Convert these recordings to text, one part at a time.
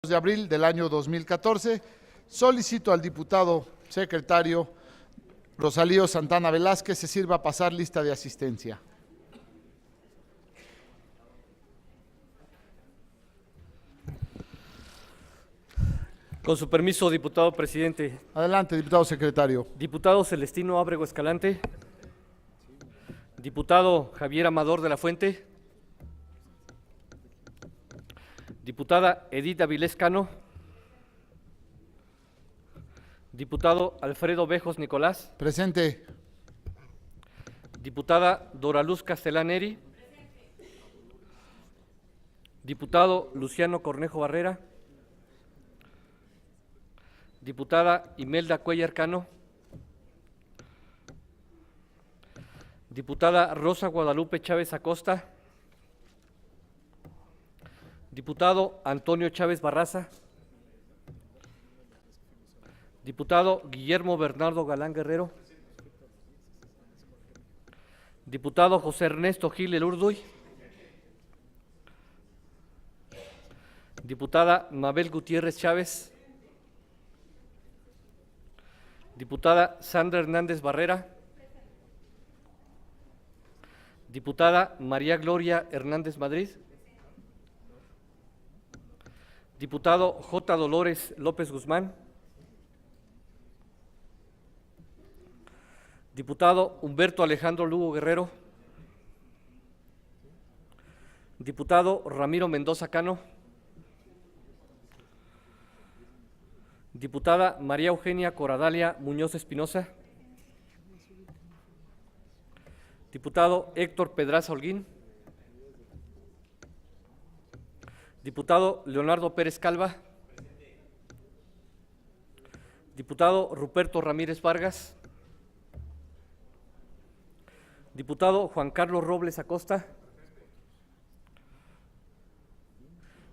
de abril del año 2014. Solicito al diputado secretario Rosalío Santana Velázquez se sirva a pasar lista de asistencia. Con su permiso, diputado presidente. Adelante, diputado secretario. Diputado Celestino Ábrego Escalante. Diputado Javier Amador de la Fuente. Diputada Edith Avilés Cano. Diputado Alfredo Bejos Nicolás. Presente. Diputada Doraluz Castellán Neri. Diputado Luciano Cornejo Barrera. Diputada Imelda Cuellar Cano. Diputada Rosa Guadalupe Chávez Acosta. Diputado Antonio Chávez Barraza. Diputado Guillermo Bernardo Galán Guerrero. Diputado José Ernesto Gil Elurduy. Diputada Mabel Gutiérrez Chávez. Diputada Sandra Hernández Barrera. Diputada María Gloria Hernández Madrid. Diputado J. Dolores López Guzmán. Diputado Humberto Alejandro Lugo Guerrero. Diputado Ramiro Mendoza Cano. Diputada María Eugenia Coradalia Muñoz Espinosa. Diputado Héctor Pedraza Holguín. Diputado Leonardo Pérez Calva. Diputado Ruperto Ramírez Vargas. Diputado Juan Carlos Robles Acosta.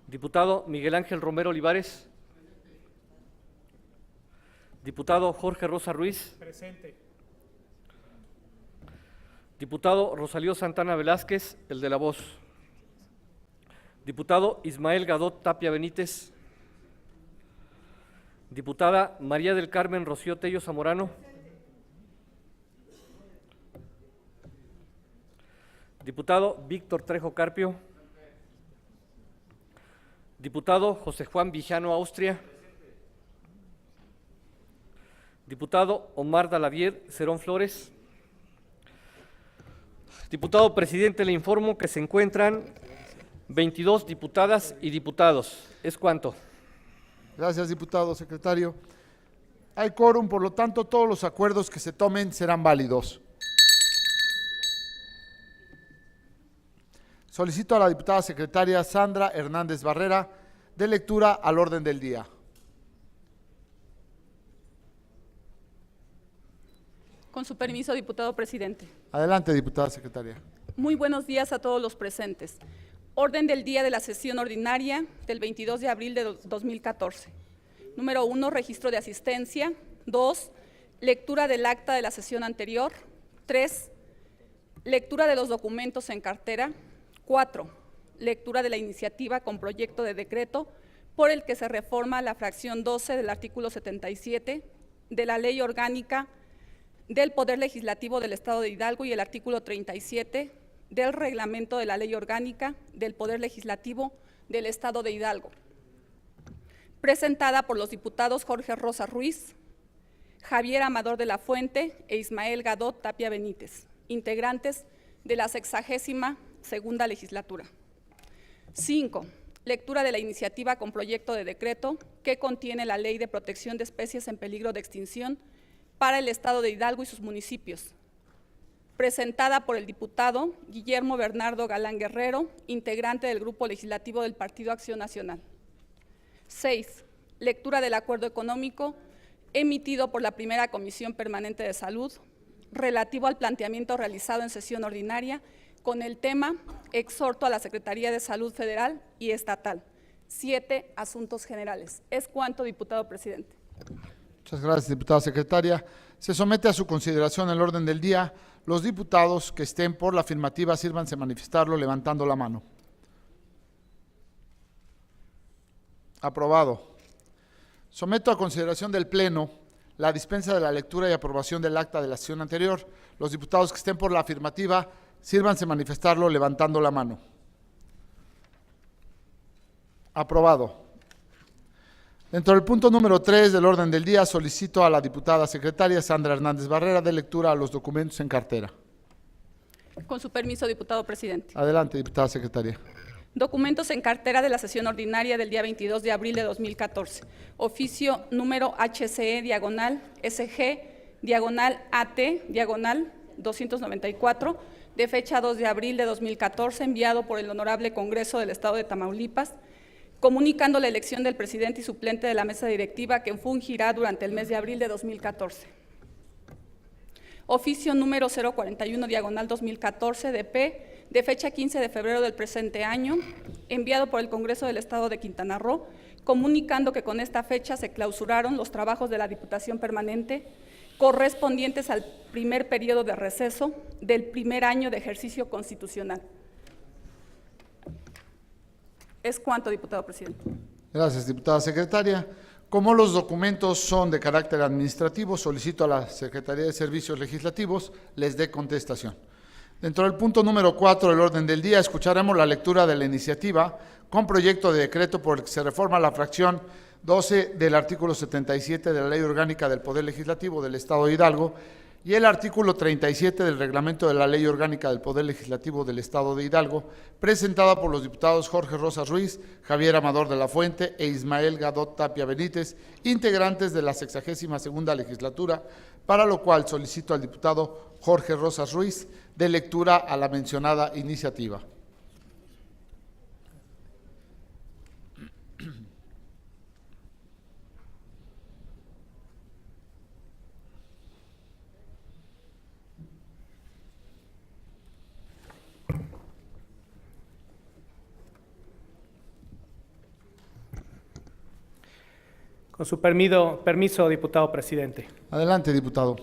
Diputado Miguel Ángel Romero Olivares. Diputado Jorge Rosa Ruiz. Presente. Diputado Rosalío Santana Velázquez, el de la voz. Diputado Ismael Gadot Tapia Benítez. Diputada María del Carmen Rocío Tello Zamorano. Diputado Víctor Trejo Carpio. Diputado José Juan Vijano Austria. Diputado Omar Dalavier Cerón Flores. Diputado presidente, le informo que se encuentran 22 diputadas y diputados. ¿Es cuánto? Gracias, diputado secretario. Hay quórum, por lo tanto, todos los acuerdos que se tomen serán válidos. Solicito a la diputada secretaria Sandra Hernández Barrera de lectura al orden del día. Con su permiso, diputado presidente. Adelante, diputada secretaria. Muy buenos días a todos los presentes. Orden del día de la sesión ordinaria del 22 de abril de 2014. Número 1, registro de asistencia. 2, lectura del acta de la sesión anterior. 3, lectura de los documentos en cartera. 4, lectura de la iniciativa con proyecto de decreto por el que se reforma la fracción 12 del artículo 77 de la Ley Orgánica del Poder Legislativo del Estado de Hidalgo y el artículo 37 del Reglamento de la Ley Orgánica del Poder Legislativo del Estado de Hidalgo, presentada por los diputados Jorge Rosa Ruiz, Javier Amador de la Fuente e Ismael Gadot Tapia Benítez, integrantes de la 62ª legislatura. 5. Lectura de la iniciativa con proyecto de decreto que contiene la Ley de Protección de Especies en Peligro de Extinción para el Estado de Hidalgo y sus municipios, presentada por el diputado Guillermo Bernardo Galán Guerrero, integrante del Grupo Legislativo del Partido Acción Nacional. 6. Lectura del acuerdo económico emitido por la Primera Comisión Permanente de Salud, relativo al planteamiento realizado en sesión ordinaria con el tema exhorto a la Secretaría de Salud Federal y Estatal. 7. Asuntos generales. ¿Es cuánto, diputado presidente? Muchas gracias, diputada secretaria. Se somete a su consideración el orden del día. Los diputados que estén por la afirmativa sírvanse manifestarlo levantando la mano. Aprobado. Someto a consideración del Pleno la dispensa de la lectura y aprobación del acta de la sesión anterior. Los diputados que estén por la afirmativa, sírvanse manifestarlo levantando la mano. Aprobado. Dentro del punto número 3 del orden del día, solicito a la diputada secretaria Sandra Hernández Barrera de lectura a los documentos en cartera. Con su permiso, diputado presidente. Adelante, diputada secretaria. Documentos en cartera de la sesión ordinaria del día 22 de abril de 2014. Oficio número HCE diagonal SG diagonal AT diagonal 294 de fecha 2 de abril de 2014, enviado por el Honorable Congreso del Estado de Tamaulipas, comunicando la elección del presidente y suplente de la mesa directiva que fungirá durante el mes de abril de 2014. Oficio número 041 diagonal 2014 de P de fecha 15 de febrero del presente año, enviado por el Congreso del Estado de Quintana Roo, comunicando que con esta fecha se clausuraron los trabajos de la Diputación Permanente correspondientes al primer periodo de receso del primer año de ejercicio constitucional. Es cuanto, diputado presidente. Gracias, diputada secretaria. Como los documentos son de carácter administrativo, solicito a la Secretaría de Servicios Legislativos les dé contestación. Dentro del punto número 4 del orden del día, escucharemos la lectura de la iniciativa con proyecto de decreto por el que se reforma la fracción 12 del artículo 77 de la Ley Orgánica del Poder Legislativo del Estado de Hidalgo y el artículo 37 del Reglamento de la Ley Orgánica del Poder Legislativo del Estado de Hidalgo, presentada por los diputados Jorge Rosas Ruiz, Javier Amador de la Fuente e Ismael Gadot Tapia Benítez, integrantes de la 62ª legislatura, para lo cual solicito al diputado Jorge Rosas Ruiz de lectura a la mencionada iniciativa. Con su permiso, diputado presidente. Adelante, diputado.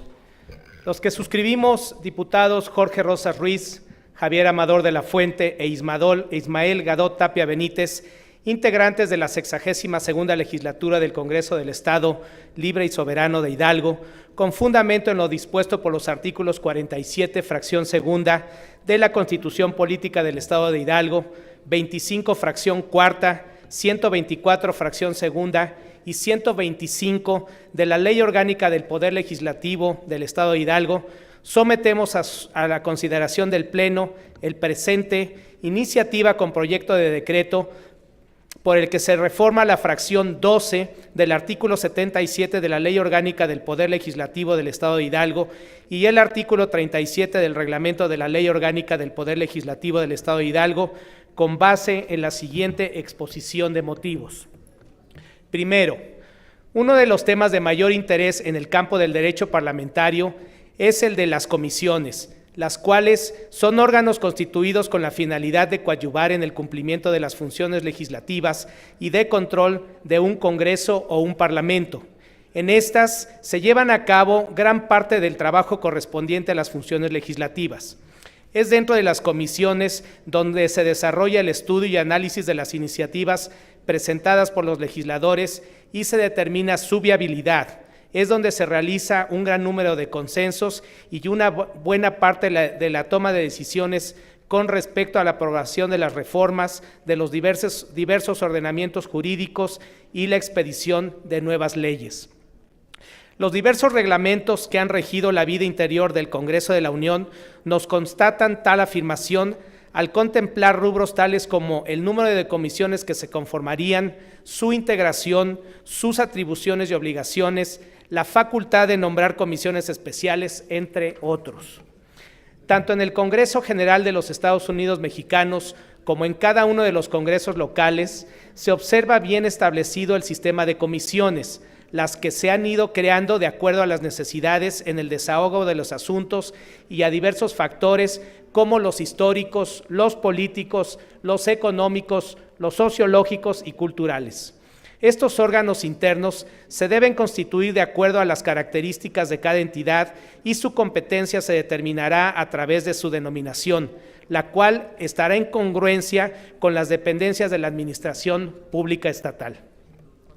Los que suscribimos, diputados Jorge Rosas Ruiz, Javier Amador de la Fuente e Ismael Gadot Tapia Benítez, integrantes de la 62ª legislatura del Congreso del Estado Libre y Soberano de Hidalgo, con fundamento en lo dispuesto por los artículos 47, fracción segunda, de la Constitución Política del Estado de Hidalgo, 25, fracción cuarta, 124, fracción segunda, y 125 de la Ley Orgánica del Poder Legislativo del Estado de Hidalgo, sometemos a la consideración del Pleno el presente iniciativa con proyecto de decreto por el que se reforma la fracción 12 del artículo 77 de la Ley Orgánica del Poder Legislativo del Estado de Hidalgo y el artículo 37 del Reglamento de la Ley Orgánica del Poder Legislativo del Estado de Hidalgo, con base en la siguiente exposición de motivos. Primero, uno de los temas de mayor interés en el campo del derecho parlamentario es el de las comisiones, las cuales son órganos constituidos con la finalidad de coadyuvar en el cumplimiento de las funciones legislativas y de control de un Congreso o un Parlamento. En estas se llevan a cabo gran parte del trabajo correspondiente a las funciones legislativas. Es dentro de las comisiones donde se desarrolla el estudio y análisis de las iniciativas presentadas por los legisladores y se determina su viabilidad. Es donde se realiza un gran número de consensos y una buena parte de la toma de decisiones con respecto a la aprobación de las reformas de los diversos ordenamientos jurídicos y la expedición de nuevas leyes. Los diversos reglamentos que han regido la vida interior del Congreso de la Unión nos constatan tal afirmación al contemplar rubros tales como el número de comisiones que se conformarían, su integración, sus atribuciones y obligaciones, la facultad de nombrar comisiones especiales, entre otros. Tanto en el Congreso General de los Estados Unidos Mexicanos como en cada uno de los congresos locales, se observa bien establecido el sistema de comisiones, las que se han ido creando de acuerdo a las necesidades en el desahogo de los asuntos y a diversos factores como los históricos, los políticos, los económicos, los sociológicos y culturales. Estos órganos internos se deben constituir de acuerdo a las características de cada entidad y su competencia se determinará a través de su denominación, la cual estará en congruencia con las dependencias de la Administración Pública Estatal.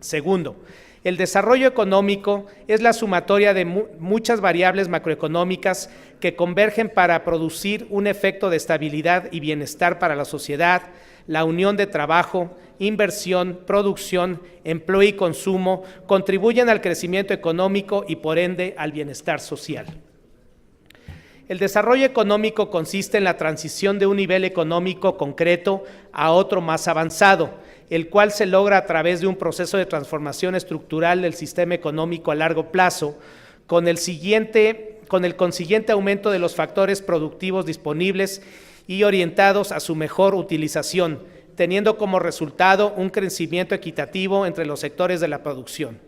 Segundo, el desarrollo económico es la sumatoria de muchas variables macroeconómicas que convergen para producir un efecto de estabilidad y bienestar para la sociedad, la unión de trabajo, inversión, producción, empleo y consumo, contribuyen al crecimiento económico y por ende al bienestar social. El desarrollo económico consiste en la transición de un nivel económico concreto a otro más avanzado, el cual se logra a través de un proceso de transformación estructural del sistema económico a largo plazo, con el consiguiente aumento de los factores productivos disponibles y orientados a su mejor utilización, teniendo como resultado un crecimiento equitativo entre los sectores de la producción.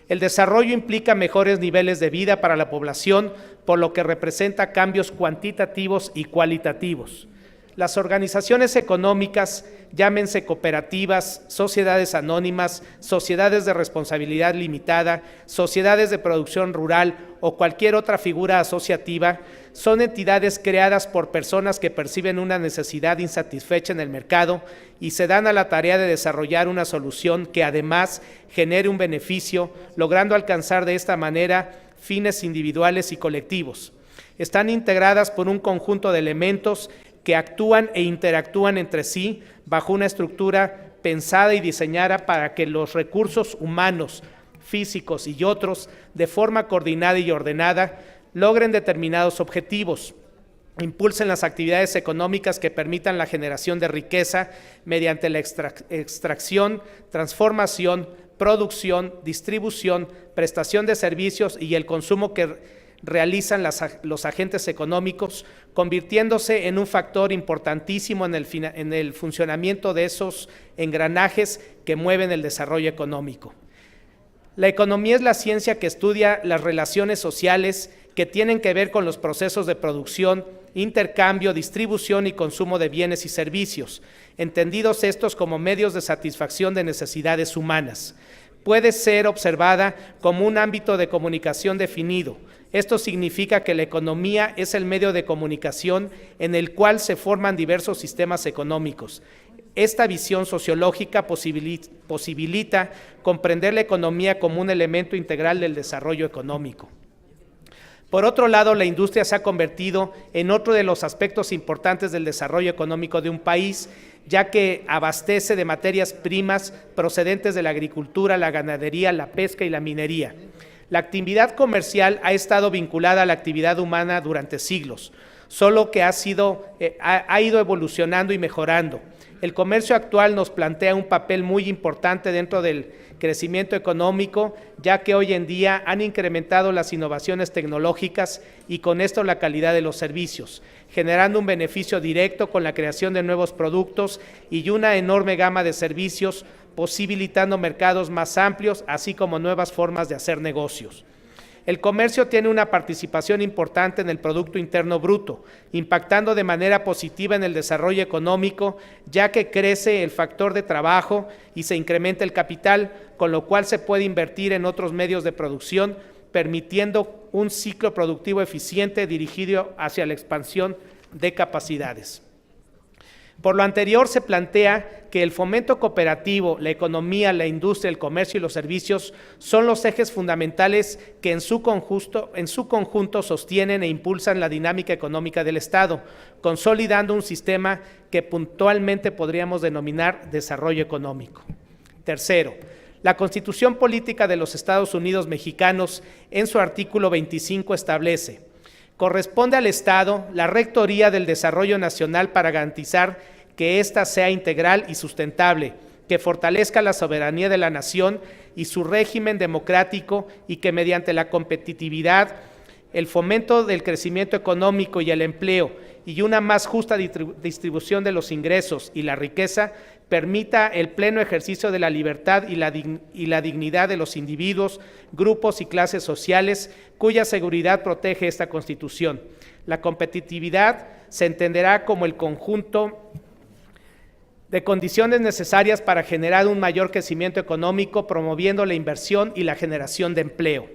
El desarrollo implica mejores niveles de vida para la población, por lo que representa cambios cuantitativos y cualitativos. Las organizaciones económicas, llámense cooperativas, sociedades anónimas, sociedades de responsabilidad limitada, sociedades de producción rural o cualquier otra figura asociativa, son entidades creadas por personas que perciben una necesidad insatisfecha en el mercado y se dan a la tarea de desarrollar una solución que además genere un beneficio, logrando alcanzar de esta manera fines individuales y colectivos. Están integradas por un conjunto de elementos que actúan e interactúan entre sí bajo una estructura pensada y diseñada para que los recursos humanos, físicos y otros, de forma coordinada y ordenada, logren determinados objetivos, impulsen las actividades económicas que permitan la generación de riqueza mediante la extracción, transformación, producción, distribución, prestación de servicios y el consumo que realizan los agentes económicos, convirtiéndose en un factor importantísimo en el funcionamiento de esos engranajes que mueven el desarrollo económico. La economía es la ciencia que estudia las relaciones sociales que tienen que ver con los procesos de producción, intercambio, distribución y consumo de bienes y servicios, entendidos estos como medios de satisfacción de necesidades humanas. Puede ser observada como un ámbito de comunicación definido. Esto significa que la economía es el medio de comunicación en el cual se forman diversos sistemas económicos. Esta visión sociológica posibilita comprender la economía como un elemento integral del desarrollo económico. Por otro lado, la industria se ha convertido en otro de los aspectos importantes del desarrollo económico de un país, ya que abastece de materias primas procedentes de la agricultura, la ganadería, la pesca y la minería. La actividad comercial ha estado vinculada a la actividad humana durante siglos, solo que ha ido evolucionando y mejorando. El comercio actual nos plantea un papel muy importante dentro del crecimiento económico, ya que hoy en día han incrementado las innovaciones tecnológicas y con esto la calidad de los servicios, generando un beneficio directo con la creación de nuevos productos y una enorme gama de servicios, posibilitando mercados más amplios, así como nuevas formas de hacer negocios. El comercio tiene una participación importante en el Producto Interno Bruto, impactando de manera positiva en el desarrollo económico, ya que crece el factor de trabajo y se incrementa el capital, con lo cual se puede invertir en otros medios de producción, permitiendo un ciclo productivo eficiente dirigido hacia la expansión de capacidades. Por lo anterior, se plantea que el fomento cooperativo, la economía, la industria, el comercio y los servicios son los ejes fundamentales que en su conjunto sostienen e impulsan la dinámica económica del Estado, consolidando un sistema que puntualmente podríamos denominar desarrollo económico. Tercero, la Constitución Política de los Estados Unidos Mexicanos, en su artículo 25, establece: corresponde al Estado la rectoría del desarrollo nacional para garantizar que ésta sea integral y sustentable, que fortalezca la soberanía de la nación y su régimen democrático y que mediante la competitividad, el fomento del crecimiento económico y el empleo y una más justa distribución de los ingresos y la riqueza permita el pleno ejercicio de la libertad y la dignidad de los individuos, grupos y clases sociales cuya seguridad protege esta Constitución. La competitividad se entenderá como el conjunto de condiciones necesarias para generar un mayor crecimiento económico, promoviendo la inversión y la generación de empleo.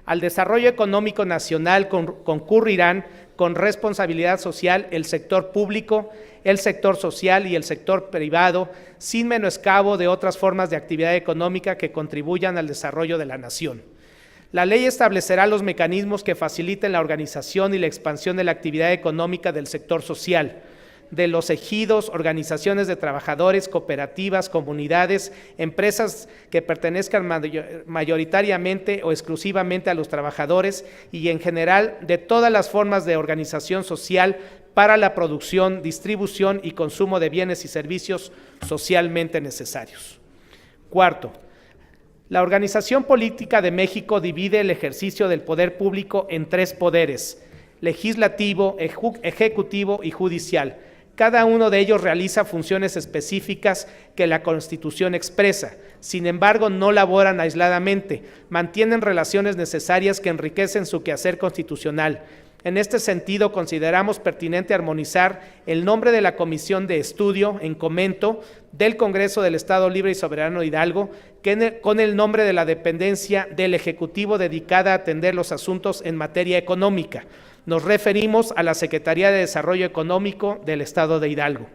Al desarrollo económico nacional concurrirán con responsabilidad social el sector público, el sector social y el sector privado, sin menoscabo de otras formas de actividad económica que contribuyan al desarrollo de la nación. La ley establecerá los mecanismos que faciliten la organización y la expansión de la actividad económica del sector social, de los ejidos, organizaciones de trabajadores, cooperativas, comunidades, empresas que pertenezcan mayoritariamente o exclusivamente a los trabajadores y en general de todas las formas de organización social para la producción, distribución y consumo de bienes y servicios socialmente necesarios. Cuarto, la organización política de México divide el ejercicio del poder público en tres poderes: legislativo, ejecutivo y judicial. Cada uno de ellos realiza funciones específicas que la Constitución expresa. Sin embargo, no laboran aisladamente, mantienen relaciones necesarias que enriquecen su quehacer constitucional. En este sentido, consideramos pertinente armonizar el nombre de la Comisión de Estudio en Comento del Congreso del Estado Libre y Soberano de Hidalgo con el nombre de la dependencia del Ejecutivo dedicada a atender los asuntos en materia económica. Nos referimos a la Secretaría de Desarrollo Económico del Estado de Hidalgo.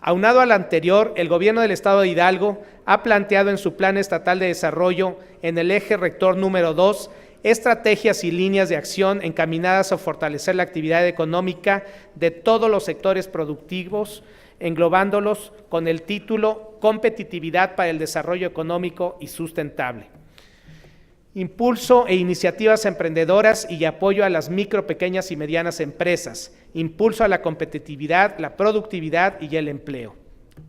Aunado al anterior, el Gobierno del Estado de Hidalgo ha planteado en su Plan Estatal de Desarrollo, en el eje rector número 2, estrategias y líneas de acción encaminadas a fortalecer la actividad económica de todos los sectores productivos, englobándolos con el título Competitividad para el Desarrollo Económico y Sustentable. Impulso e iniciativas emprendedoras y apoyo a las micro, pequeñas y medianas empresas. Impulso a la competitividad, la productividad y el empleo.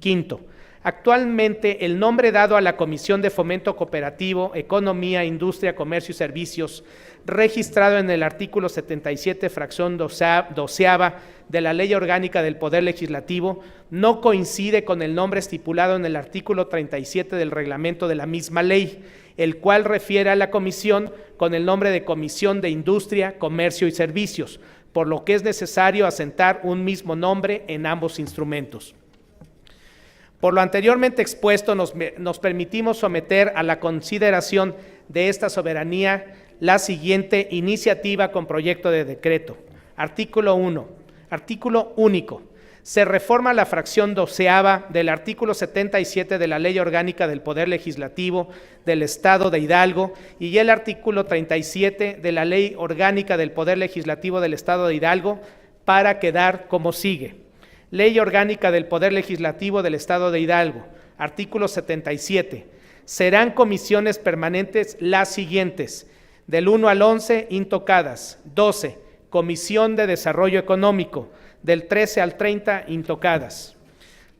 Quinto, actualmente el nombre dado a la Comisión de Fomento Cooperativo, Economía, Industria, Comercio y Servicios, registrado en el artículo 77, fracción 12ª de la Ley Orgánica del Poder Legislativo, no coincide con el nombre estipulado en el artículo 37 del reglamento de la misma ley, el cual refiere a la comisión con el nombre de Comisión de Industria, Comercio y Servicios, por lo que es necesario asentar un mismo nombre en ambos instrumentos. Por lo anteriormente expuesto, nos permitimos someter a la consideración de esta soberanía la siguiente iniciativa con proyecto de decreto. Artículo 1. Artículo único. Se reforma la fracción 12ª del artículo 77 de la Ley Orgánica del Poder Legislativo del Estado de Hidalgo y el artículo 37 de la Ley Orgánica del Poder Legislativo del Estado de Hidalgo para quedar como sigue. Ley Orgánica del Poder Legislativo del Estado de Hidalgo, artículo 77. Serán comisiones permanentes las siguientes: del 1 al 11, intocadas. 12, Comisión de Desarrollo Económico. Del 13 al 30, intocadas.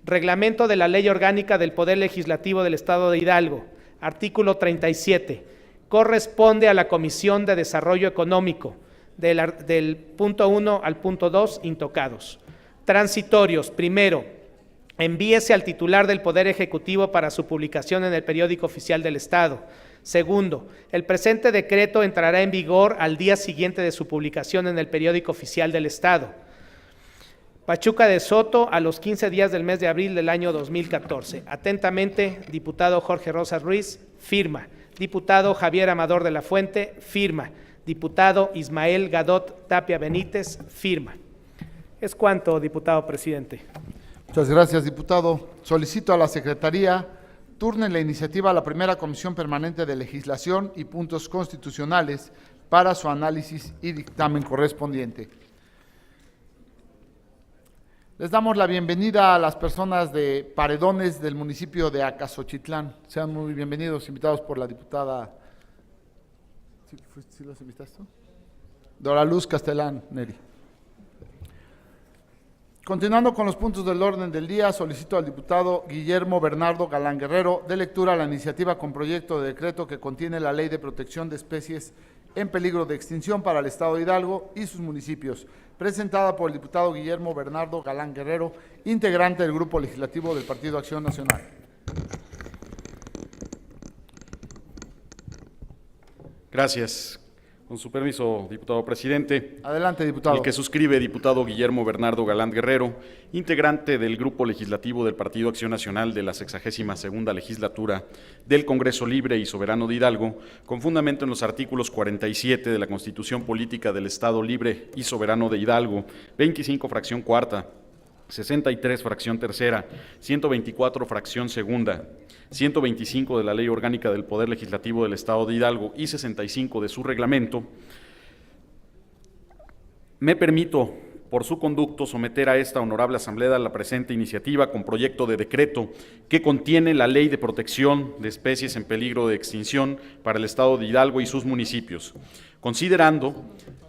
Reglamento de la Ley Orgánica del Poder Legislativo del Estado de Hidalgo, artículo 37. Corresponde a la Comisión de Desarrollo Económico, del punto 1 al punto 2, intocados. Transitorios. Primero, envíese al titular del Poder Ejecutivo para su publicación en el Periódico Oficial del Estado. Segundo, el presente decreto entrará en vigor al día siguiente de su publicación en el Periódico Oficial del Estado. Pachuca de Soto, a los 15 días del mes de abril del año 2014. Atentamente, diputado Jorge Rosas Ruiz, firma. Diputado Javier Amador de la Fuente, firma. Diputado Ismael Gadot Tapia Benítez, firma. Es cuanto, diputado presidente. Muchas gracias, diputado. Solicito a la Secretaría turne la iniciativa a la primera Comisión Permanente de Legislación y Puntos Constitucionales para su análisis y dictamen correspondiente. Les damos la bienvenida a las personas de Paredones del municipio de Acasochitlán. Sean muy bienvenidos, invitados por la diputada. ¿Sí los invitaste? Dora Luz Castellán Neri. Continuando con los puntos del orden del día, solicito al diputado Guillermo Bernardo Galán Guerrero de lectura la iniciativa con proyecto de decreto que contiene la Ley de Protección de Especies en Peligro de Extinción para el Estado de Hidalgo y sus municipios, presentada por el diputado Guillermo Bernardo Galán Guerrero, integrante del Grupo Legislativo del Partido Acción Nacional. Gracias. Con su permiso, diputado presidente. Adelante, diputado. El que suscribe, diputado Guillermo Bernardo Galán Guerrero, integrante del Grupo Legislativo del Partido Acción Nacional de la 62ª Legislatura del Congreso Libre y Soberano de Hidalgo, con fundamento en los artículos 47 de la Constitución Política del Estado Libre y Soberano de Hidalgo, 25 fracción cuarta, 63 fracción tercera, 124 fracción segunda, 125 de la Ley Orgánica del Poder Legislativo del Estado de Hidalgo y 65 de su reglamento, me permito, por su conducto, someter a esta honorable Asamblea la presente iniciativa con proyecto de decreto que contiene la Ley de Protección de Especies en Peligro de Extinción para el Estado de Hidalgo y sus municipios, considerando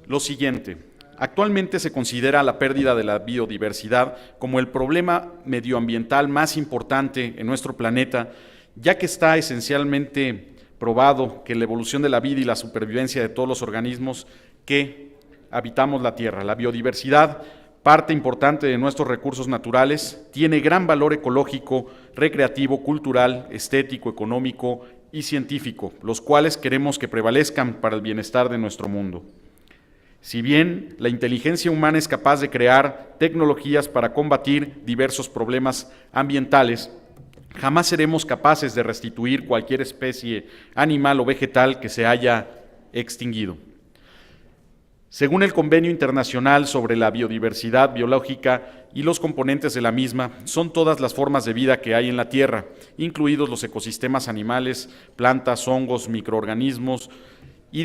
lo siguiente. Actualmente se considera la pérdida de la biodiversidad como el problema medioambiental más importante en nuestro planeta, ya que está esencialmente probado que la evolución de la vida y la supervivencia de todos los organismos que habitamos la Tierra. La biodiversidad, parte importante de nuestros recursos naturales, tiene gran valor ecológico, recreativo, cultural, estético, económico y científico, los cuales queremos que prevalezcan para el bienestar de nuestro mundo. Si bien la inteligencia humana es capaz de crear tecnologías para combatir diversos problemas ambientales, jamás seremos capaces de restituir cualquier especie animal o vegetal que se haya extinguido. Según el Convenio Internacional sobre la Biodiversidad Biológica y los componentes de la misma, son todas las formas de vida que hay en la Tierra, incluidos los ecosistemas animales, plantas, hongos, microorganismos y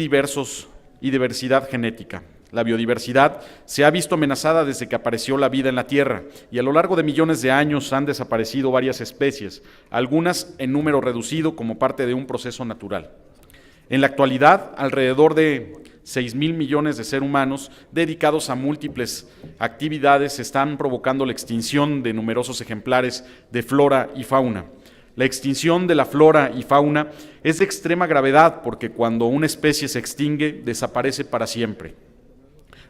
diversidad genética. La biodiversidad se ha visto amenazada desde que apareció la vida en la Tierra y a lo largo de millones de años han desaparecido varias especies, algunas en número reducido como parte de un proceso natural. En la actualidad, alrededor de 6.000 millones de seres humanos dedicados a múltiples actividades están provocando la extinción de numerosos ejemplares de flora y fauna. La extinción de la flora y fauna es de extrema gravedad porque cuando una especie se extingue, desaparece para siempre,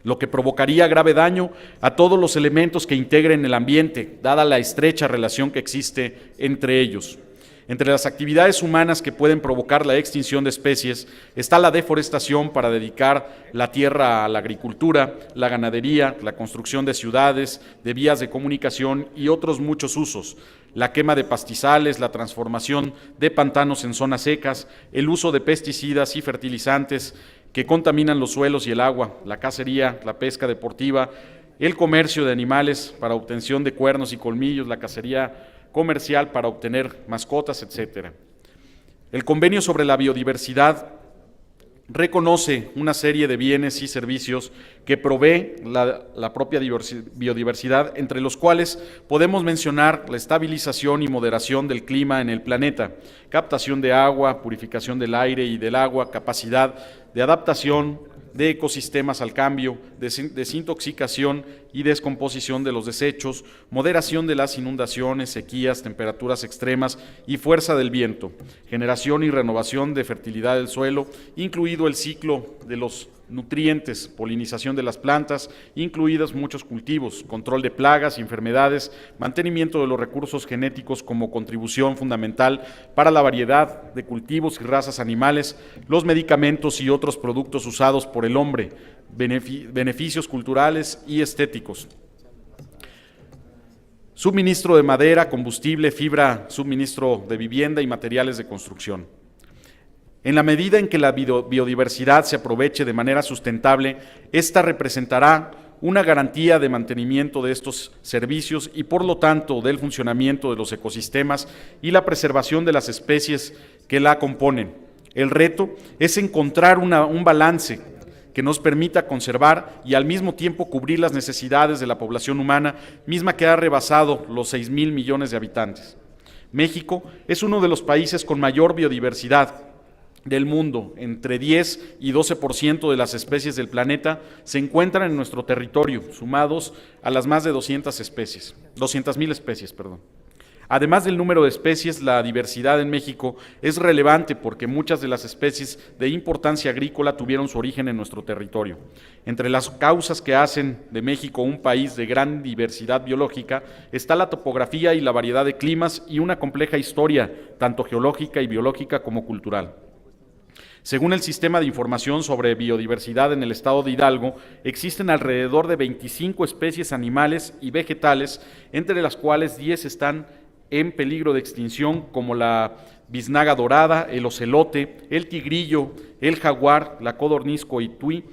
lo que provocaría grave daño a todos los elementos que integren el ambiente, dada la estrecha relación que existe entre ellos. Entre las actividades humanas que pueden provocar la extinción de especies está la deforestación para dedicar la tierra a la agricultura, la ganadería, la construcción de ciudades, de vías de comunicación y otros muchos usos, la quema de pastizales, la transformación de pantanos en zonas secas, el uso de pesticidas y fertilizantes que contaminan los suelos y el agua, la cacería, la pesca deportiva, el comercio de animales para obtención de cuernos y colmillos, la cacería comercial para obtener mascotas, etc. El Convenio sobre la Biodiversidad reconoce una serie de bienes y servicios que provee la propia biodiversidad, entre los cuales podemos mencionar la estabilización y moderación del clima en el planeta, captación de agua, purificación del aire y del agua, capacidad de adaptación de ecosistemas al cambio, desintoxicación y descomposición de los desechos, moderación de las inundaciones, sequías, temperaturas extremas y fuerza del viento, generación y renovación de fertilidad del suelo, incluido el ciclo de los nutrientes, polinización de las plantas, incluidos muchos cultivos, control de plagas y enfermedades, mantenimiento de los recursos genéticos como contribución fundamental para la variedad de cultivos y razas animales, los medicamentos y otros productos usados por el hombre, beneficios culturales y estéticos. Suministro de madera, combustible, fibra, suministro de vivienda y materiales de construcción. En la medida en que la biodiversidad se aproveche de manera sustentable, esta representará una garantía de mantenimiento de estos servicios y, por lo tanto, del funcionamiento de los ecosistemas y la preservación de las especies que la componen. El reto es encontrar un balance que nos permita conservar y al mismo tiempo cubrir las necesidades de la población humana, misma que ha rebasado los 6.000 millones de habitantes. México es uno de los países con mayor biodiversidad del mundo. Entre 10 y 12% de las especies del planeta se encuentran en nuestro territorio, sumados a las más de 200.000 especies. Además del número de especies, la diversidad en México es relevante porque muchas de las especies de importancia agrícola tuvieron su origen en nuestro territorio. Entre las causas que hacen de México un país de gran diversidad biológica está la topografía y la variedad de climas y una compleja historia, tanto geológica y biológica como cultural. Según el Sistema de Información sobre Biodiversidad en el Estado de Hidalgo, existen alrededor de 25 especies animales y vegetales, entre las cuales 10 están en peligro de extinción, como la biznaga dorada, el ocelote, el tigrillo, el jaguar, la codorniz coituí,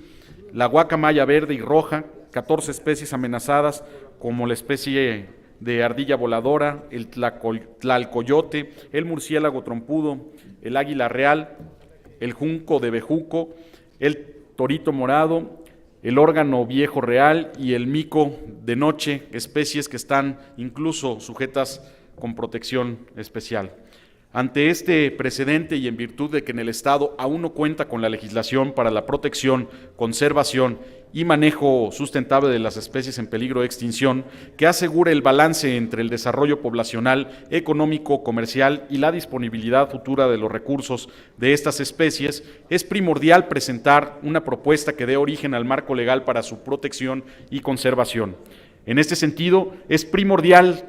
la guacamaya verde y roja, 14 especies amenazadas, como la especie de ardilla voladora, el tlalcoyote, el murciélago trompudo, el águila real, el junco de bejuco, el torito morado, el órgano viejo real y el mico de noche, especies que están incluso sujetas con protección especial. Ante este precedente y en virtud de que en el Estado aún no cuenta con la legislación para la protección, conservación y manejo sustentable de las especies en peligro de extinción, que asegure el balance entre el desarrollo poblacional, económico, comercial y la disponibilidad futura de los recursos de estas especies, es primordial presentar una propuesta que dé origen al marco legal para su protección y conservación. En este sentido, es primordial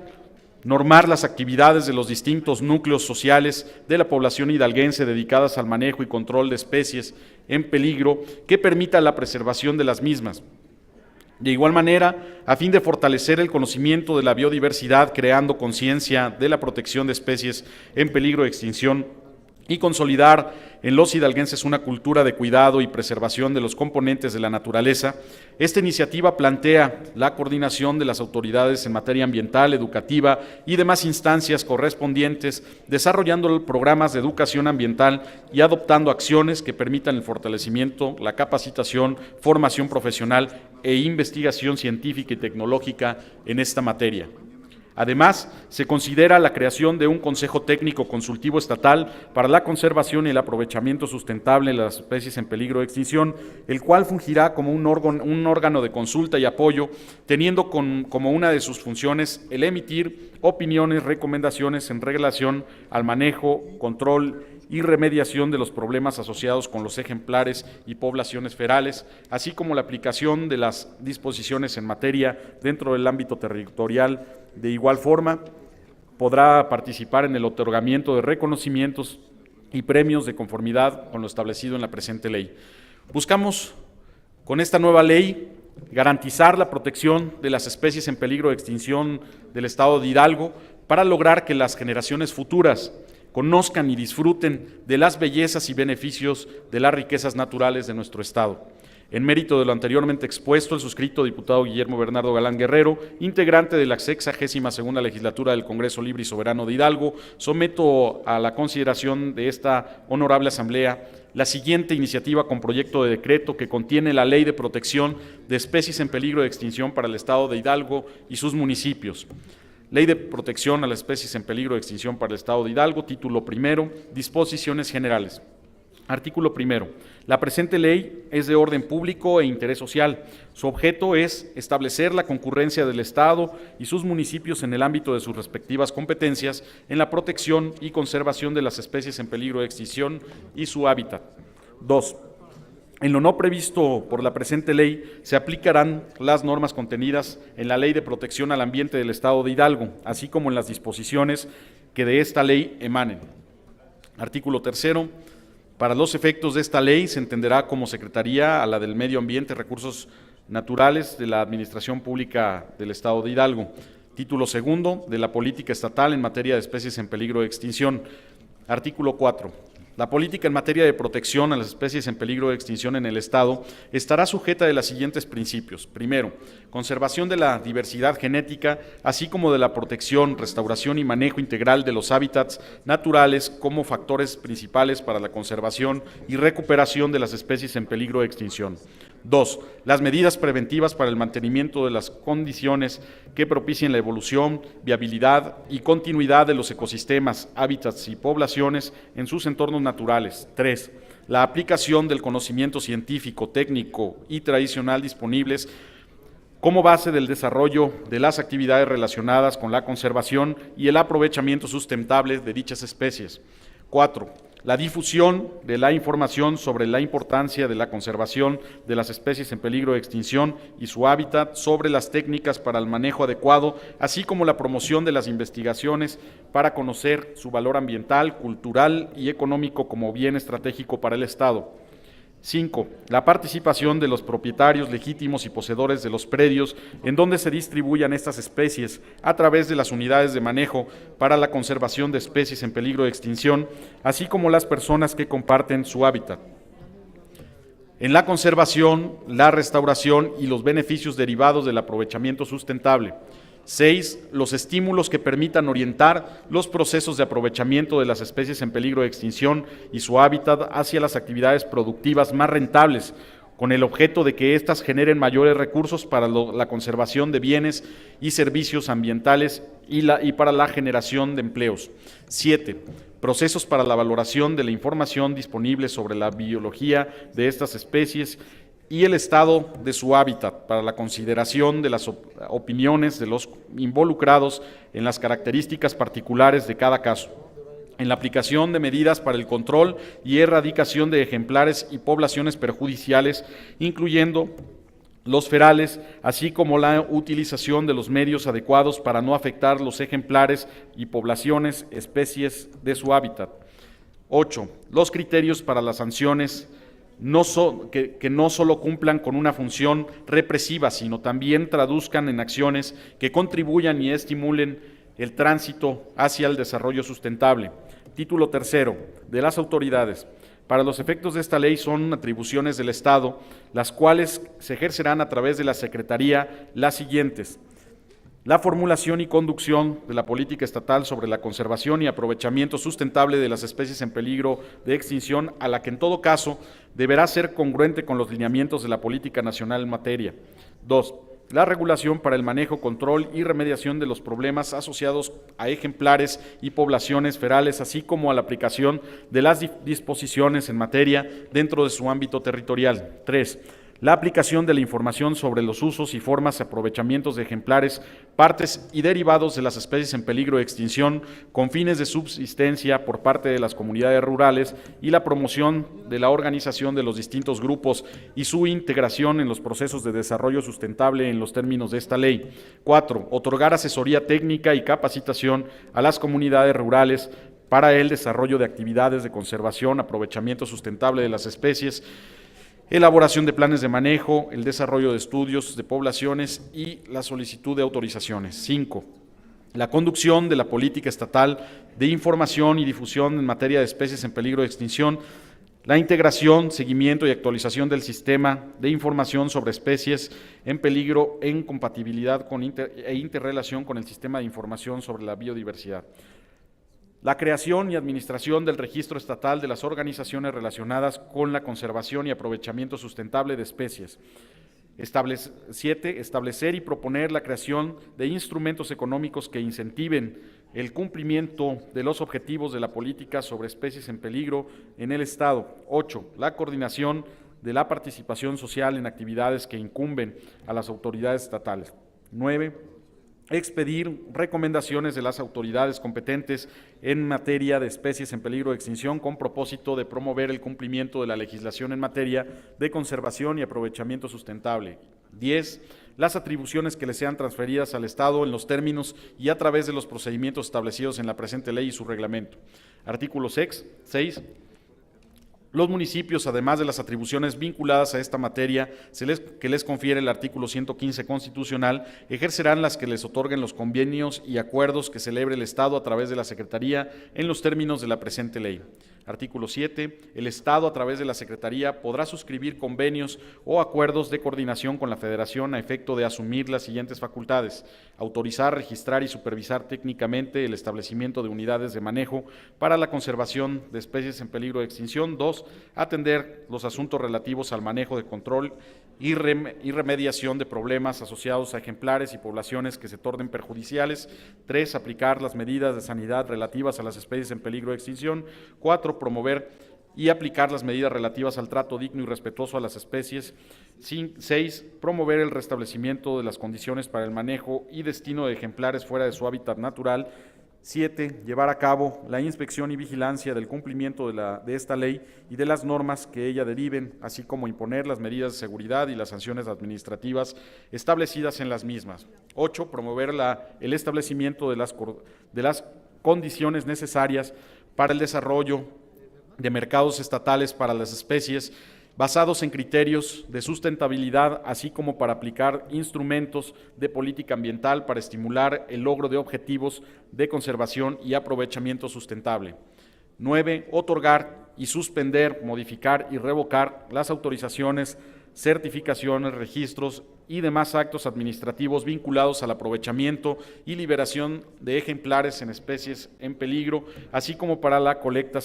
normar las actividades de los distintos núcleos sociales de la población hidalguense dedicadas al manejo y control de especies en peligro que permita la preservación de las mismas. De igual manera, a fin de fortalecer el conocimiento de la biodiversidad, creando conciencia de la protección de especies en peligro de extinción y consolidar en los hidalguenses una cultura de cuidado y preservación de los componentes de la naturaleza, esta iniciativa plantea la coordinación de las autoridades en materia ambiental, educativa y demás instancias correspondientes, desarrollando programas de educación ambiental y adoptando acciones que permitan el fortalecimiento, la capacitación, formación profesional e investigación científica y tecnológica en esta materia. Además, se considera la creación de un Consejo Técnico Consultivo Estatal para la conservación y el aprovechamiento sustentable de las especies en peligro de extinción, el cual fungirá como un órgano de consulta y apoyo, teniendo como una de sus funciones el emitir opiniones, recomendaciones en relación al manejo, control y remediación de los problemas asociados con los ejemplares y poblaciones ferales, así como la aplicación de las disposiciones en materia dentro del ámbito territorial. De igual forma, podrá participar en el otorgamiento de reconocimientos y premios de conformidad con lo establecido en la presente ley. Buscamos, con esta nueva ley, garantizar la protección de las especies en peligro de extinción del Estado de Hidalgo para lograr que las generaciones futuras conozcan y disfruten de las bellezas y beneficios de las riquezas naturales de nuestro Estado. En mérito de lo anteriormente expuesto, el suscrito diputado Guillermo Bernardo Galán Guerrero, integrante de la 62ª Legislatura del Congreso Libre y Soberano de Hidalgo, someto a la consideración de esta honorable Asamblea la siguiente iniciativa con proyecto de decreto que contiene la Ley de Protección de Especies en Peligro de Extinción para el Estado de Hidalgo y sus municipios. Ley de Protección a las Especies en Peligro de Extinción para el Estado de Hidalgo, título primero, disposiciones generales. Artículo primero. La presente ley es de orden público e interés social. Su objeto es establecer la concurrencia del Estado y sus municipios en el ámbito de sus respectivas competencias en la protección y conservación de las especies en peligro de extinción y su hábitat. 2. En lo no previsto por la presente ley, se aplicarán las normas contenidas en la Ley de Protección al Ambiente del Estado de Hidalgo, así como en las disposiciones que de esta ley emanen. Artículo tercero. Para los efectos de esta ley se entenderá como Secretaría a la del Medio Ambiente y Recursos Naturales de la Administración Pública del Estado de Hidalgo. Título segundo, de la Política Estatal en materia de especies en peligro de extinción. Artículo 4. La política en materia de protección a las especies en peligro de extinción en el Estado estará sujeta de los siguientes principios. Primero, conservación de la diversidad genética, así como de la protección, restauración y manejo integral de los hábitats naturales como factores principales para la conservación y recuperación de las especies en peligro de extinción. 2. Las medidas preventivas para el mantenimiento de las condiciones que propicien la evolución, viabilidad y continuidad de los ecosistemas, hábitats y poblaciones en sus entornos naturales. 3. La aplicación del conocimiento científico, técnico y tradicional disponibles como base del desarrollo de las actividades relacionadas con la conservación y el aprovechamiento sustentable de dichas especies. 4. la difusión de la información sobre la importancia de la conservación de las especies en peligro de extinción y su hábitat, sobre las técnicas para el manejo adecuado, así como la promoción de las investigaciones para conocer su valor ambiental, cultural y económico como bien estratégico para el Estado. 5. La participación de los propietarios legítimos y poseedores de los predios en donde se distribuyan estas especies a través de las unidades de manejo para la conservación de especies en peligro de extinción, así como las personas que comparten su hábitat. En la conservación, la restauración y los beneficios derivados del aprovechamiento sustentable. 6. Los estímulos que permitan orientar los procesos de aprovechamiento de las especies en peligro de extinción y su hábitat hacia las actividades productivas más rentables, con el objeto de que éstas generen mayores recursos para la conservación de bienes y servicios ambientales y para la generación de empleos. 7. Procesos para la valoración de la información disponible sobre la biología de estas especies y el estado de su hábitat, para la consideración de las opiniones de los involucrados en las características particulares de cada caso, en la aplicación de medidas para el control y erradicación de ejemplares y poblaciones perjudiciales, incluyendo los ferales, así como la utilización de los medios adecuados para no afectar los ejemplares y poblaciones, especies de su hábitat. 8. Los criterios para las sanciones que no solo cumplan con una función represiva, sino también traduzcan en acciones que contribuyan y estimulen el tránsito hacia el desarrollo sustentable. Título tercero, de las autoridades. Para los efectos de esta ley son atribuciones del Estado, las cuales se ejercerán a través de la Secretaría las siguientes: la formulación y conducción de la política estatal sobre la conservación y aprovechamiento sustentable de las especies en peligro de extinción, a la que en todo caso deberá ser congruente con los lineamientos de la política nacional en materia. 2. La regulación para el manejo, control y remediación de los problemas asociados a ejemplares y poblaciones ferales, así como a la aplicación de las disposiciones en materia dentro de su ámbito territorial. 3. La aplicación de la información sobre los usos y formas y aprovechamientos de ejemplares, partes y derivados de las especies en peligro de extinción con fines de subsistencia por parte de las comunidades rurales y la promoción de la organización de los distintos grupos y su integración en los procesos de desarrollo sustentable en los términos de esta ley. 4. Otorgar asesoría técnica y capacitación a las comunidades rurales para el desarrollo de actividades de conservación, aprovechamiento sustentable de las especies, elaboración de planes de manejo, el desarrollo de estudios de poblaciones y la solicitud de autorizaciones. 5. La conducción de la política estatal de información y difusión en materia de especies en peligro de extinción, la integración, seguimiento y actualización del sistema de información sobre especies en peligro en compatibilidad e interrelación con el sistema de información sobre la biodiversidad. La creación y administración del registro estatal de las organizaciones relacionadas con la conservación y aprovechamiento sustentable de especies. 7. Establecer y proponer la creación de instrumentos económicos que incentiven el cumplimiento de los objetivos de la política sobre especies en peligro en el Estado. 8. La coordinación de la participación social en actividades que incumben a las autoridades estatales. 9. Expedir recomendaciones de las autoridades competentes en materia de especies en peligro de extinción con propósito de promover el cumplimiento de la legislación en materia de conservación y aprovechamiento sustentable. 10. Las atribuciones que le sean transferidas al Estado en los términos y a través de los procedimientos establecidos en la presente ley y su reglamento. Artículo 6. Los municipios, además de las atribuciones vinculadas a esta materia que les confiere el artículo 115 constitucional, ejercerán las que les otorguen los convenios y acuerdos que celebre el Estado a través de la Secretaría en los términos de la presente ley. Artículo 7. El Estado, a través de la Secretaría, podrá suscribir convenios o acuerdos de coordinación con la Federación a efecto de asumir las siguientes facultades: autorizar, registrar y supervisar técnicamente el establecimiento de unidades de manejo para la conservación de especies en peligro de extinción. 2. Atender los asuntos relativos al manejo de control y remediación de problemas asociados a ejemplares y poblaciones que se tornen perjudiciales. 3. Aplicar las medidas de sanidad relativas a las especies en peligro de extinción. 4. Promover y aplicar las medidas relativas al trato digno y respetuoso a las especies. 6. Promover el restablecimiento de las condiciones para el manejo y destino de ejemplares fuera de su hábitat natural 7. Llevar a cabo la inspección y vigilancia del cumplimiento de esta ley y de las normas que ella deriven, así como imponer las medidas de seguridad y las sanciones administrativas establecidas en las mismas. 8. Promover el establecimiento de las condiciones necesarias para el desarrollo de mercados estatales para las especies basados en criterios de sustentabilidad, así como para aplicar instrumentos de política ambiental para estimular el logro de objetivos de conservación y aprovechamiento sustentable. 9. Otorgar y suspender, modificar y revocar las autorizaciones, certificaciones, registros y demás actos administrativos vinculados al aprovechamiento y liberación de ejemplares en especies en peligro, así como para la colecta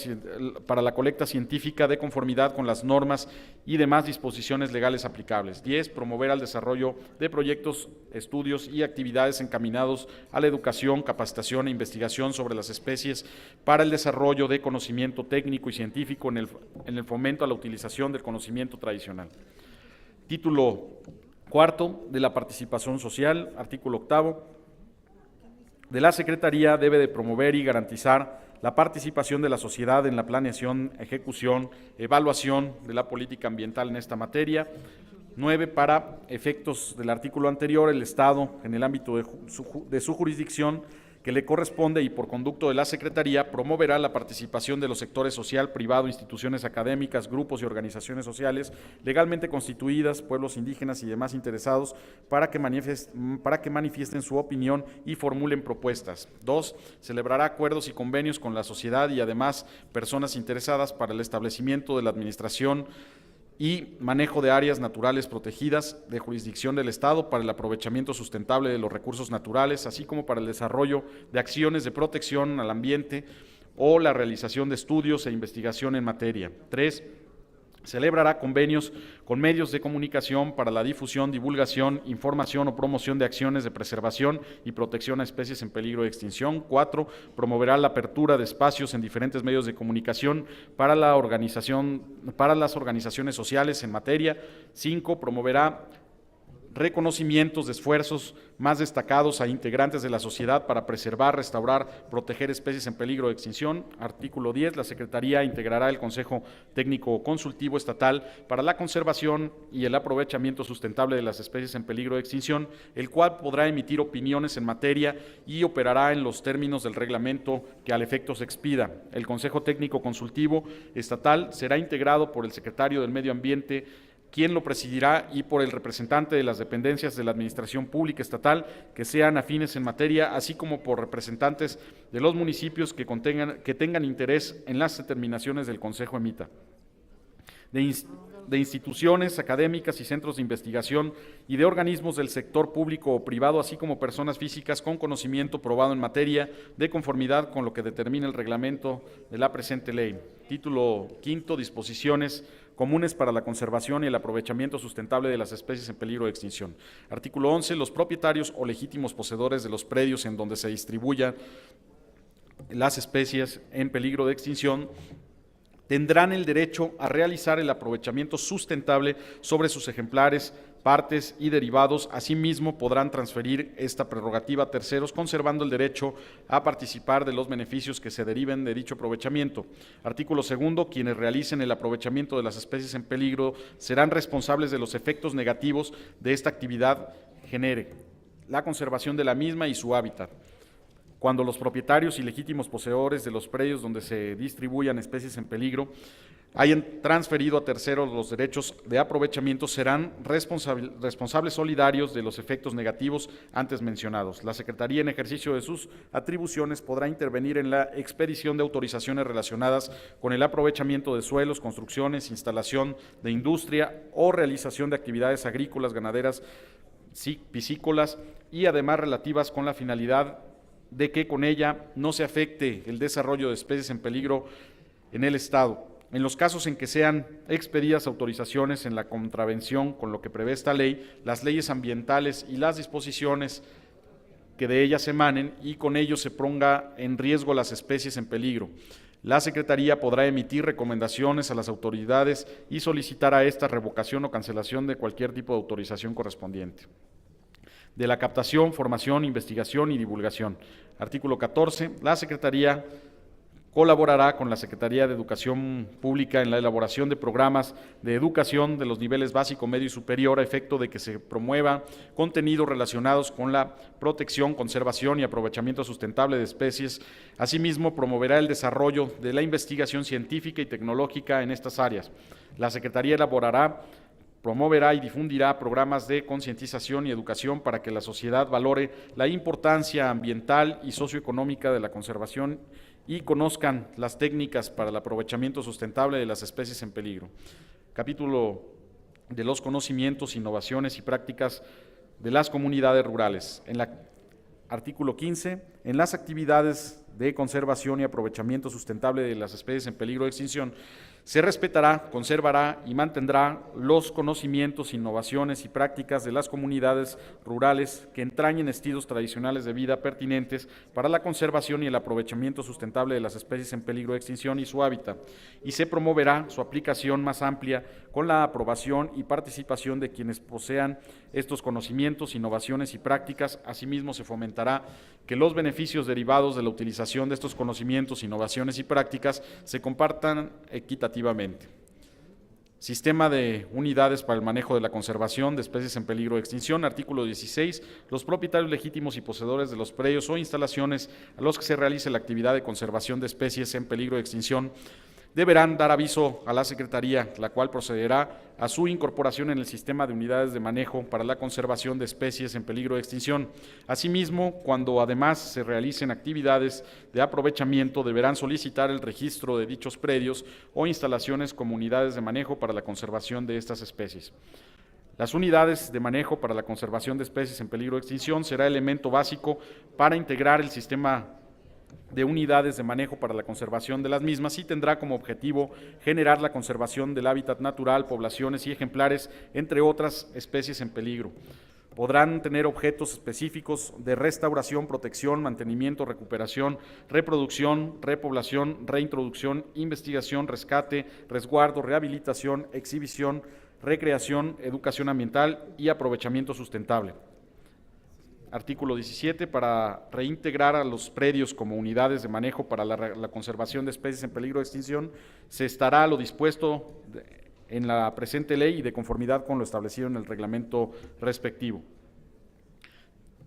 científica de conformidad con las normas y demás disposiciones legales aplicables. 10. Promover el desarrollo de proyectos, estudios y actividades encaminados a la educación, capacitación e investigación sobre las especies para el desarrollo de conocimiento técnico y científico en el fomento a la utilización del conocimiento tradicional. Título cuarto de la participación social, artículo 8. De la Secretaría debe de promover y garantizar la participación de la sociedad en la planeación, ejecución, evaluación de la política ambiental en esta materia. 9. Para efectos del artículo anterior, el Estado, en el ámbito de su jurisdicción que le corresponde y por conducto de la Secretaría, promoverá la participación de los sectores social, privado, instituciones académicas, grupos y organizaciones sociales legalmente constituidas, pueblos indígenas y demás interesados para que manifiesten su opinión y formulen propuestas. 2. Celebrará acuerdos y convenios con la sociedad y además personas interesadas para el establecimiento de la administración y manejo de áreas naturales protegidas de jurisdicción del Estado para el aprovechamiento sustentable de los recursos naturales, así como para el desarrollo de acciones de protección al ambiente o la realización de estudios e investigación en materia. 3. Celebrará convenios con medios de comunicación para la difusión, divulgación, información o promoción de acciones de preservación y protección a especies en peligro de extinción. 4. Promoverá la apertura de espacios en diferentes medios de comunicación para las organizaciones sociales en materia. 5. Promoverá reconocimientos de esfuerzos más destacados a integrantes de la sociedad para preservar, restaurar, proteger especies en peligro de extinción. Artículo 10. La Secretaría integrará el Consejo Técnico Consultivo Estatal para la conservación y el aprovechamiento sustentable de las especies en peligro de extinción, el cual podrá emitir opiniones en materia y operará en los términos del reglamento que al efecto se expida. El Consejo Técnico Consultivo Estatal será integrado por el Secretario del Medio Ambiente, quien lo presidirá, y por el representante de las dependencias de la Administración Pública Estatal que sean afines en materia, así como por representantes de los municipios que tengan interés en las determinaciones del Consejo emita. De instituciones académicas y centros de investigación y de organismos del sector público o privado, así como personas físicas con conocimiento probado en materia de conformidad con lo que determina el reglamento de la presente ley. Título quinto. Disposiciones comunes para la conservación y el aprovechamiento sustentable de las especies en peligro de extinción. Artículo 11. Los propietarios o legítimos poseedores de los predios en donde se distribuyan las especies en peligro de extinción tendrán el derecho a realizar el aprovechamiento sustentable sobre sus ejemplares, partes y derivados. Asimismo, podrán transferir esta prerrogativa a terceros, conservando el derecho a participar de los beneficios que se deriven de dicho aprovechamiento. Artículo 2. Quienes realicen el aprovechamiento de las especies en peligro serán responsables de los efectos negativos de esta actividad genere, la conservación de la misma y su hábitat. Cuando los propietarios y legítimos poseedores de los predios donde se distribuyan especies en peligro hayan transferido a terceros los derechos de aprovechamiento, serán responsables solidarios de los efectos negativos antes mencionados. La Secretaría, en ejercicio de sus atribuciones, podrá intervenir en la expedición de autorizaciones relacionadas con el aprovechamiento de suelos, construcciones, instalación de industria o realización de actividades agrícolas, ganaderas, piscícolas y además relativas con la finalidad de que con ella no se afecte el desarrollo de especies en peligro en el Estado. En los casos en que sean expedidas autorizaciones en la contravención con lo que prevé esta ley, las leyes ambientales y las disposiciones que de ellas emanen, y con ello se ponga en riesgo las especies en peligro, la Secretaría podrá emitir recomendaciones a las autoridades y solicitar a esta revocación o cancelación de cualquier tipo de autorización correspondiente. de la captación, formación, investigación y divulgación. Artículo 14. La Secretaría colaborará con la Secretaría de Educación Pública en la elaboración de programas de educación de los niveles básico, medio y superior a efecto de que se promueva contenidos relacionados con la protección, conservación y aprovechamiento sustentable de especies. Asimismo, promoverá el desarrollo de la investigación científica y tecnológica en estas áreas. La Secretaría elaborará, promoverá y difundirá programas de concientización y educación para que la sociedad valore la importancia ambiental y socioeconómica de la conservación y conozcan las técnicas para el aprovechamiento sustentable de las especies en peligro. Capítulo de los conocimientos, innovaciones y prácticas de las comunidades rurales. En el artículo 15, en las actividades de conservación y aprovechamiento sustentable de las especies en peligro de extinción, se respetará, conservará y mantendrá los conocimientos, innovaciones y prácticas de las comunidades rurales que entrañen estilos tradicionales de vida pertinentes para la conservación y el aprovechamiento sustentable de las especies en peligro de extinción y su hábitat, y se promoverá su aplicación más amplia con la aprobación y participación de quienes posean estos conocimientos, innovaciones y prácticas. Asimismo, se fomentará que los beneficios derivados de la utilización de estos conocimientos, innovaciones y prácticas se compartan equitativamente. Sistema de unidades para el manejo de la conservación de especies en peligro de extinción. Artículo 16. Los propietarios legítimos y poseedores de los predios o instalaciones a los que se realice la actividad de conservación de especies en peligro de extinción deberán dar aviso a la Secretaría, la cual procederá a su incorporación en el sistema de unidades de manejo para la conservación de especies en peligro de extinción. Asimismo, cuando además se realicen actividades de aprovechamiento, deberán solicitar el registro de dichos predios o instalaciones como unidades de manejo para la conservación de estas especies. Las unidades de manejo para la conservación de especies en peligro de extinción será elemento básico para integrar el sistema de unidades de manejo para la conservación de las mismas y tendrá como objetivo generar la conservación del hábitat natural, poblaciones y ejemplares, entre otras especies en peligro. Podrán tener objetos específicos de restauración, protección, mantenimiento, recuperación, reproducción, repoblación, reintroducción, investigación, rescate, resguardo, rehabilitación, exhibición, recreación, educación ambiental y aprovechamiento sustentable. Artículo 17. Para reintegrar a los predios como unidades de manejo para la conservación de especies en peligro de extinción, se estará a lo dispuesto en la presente ley y de conformidad con lo establecido en el reglamento respectivo.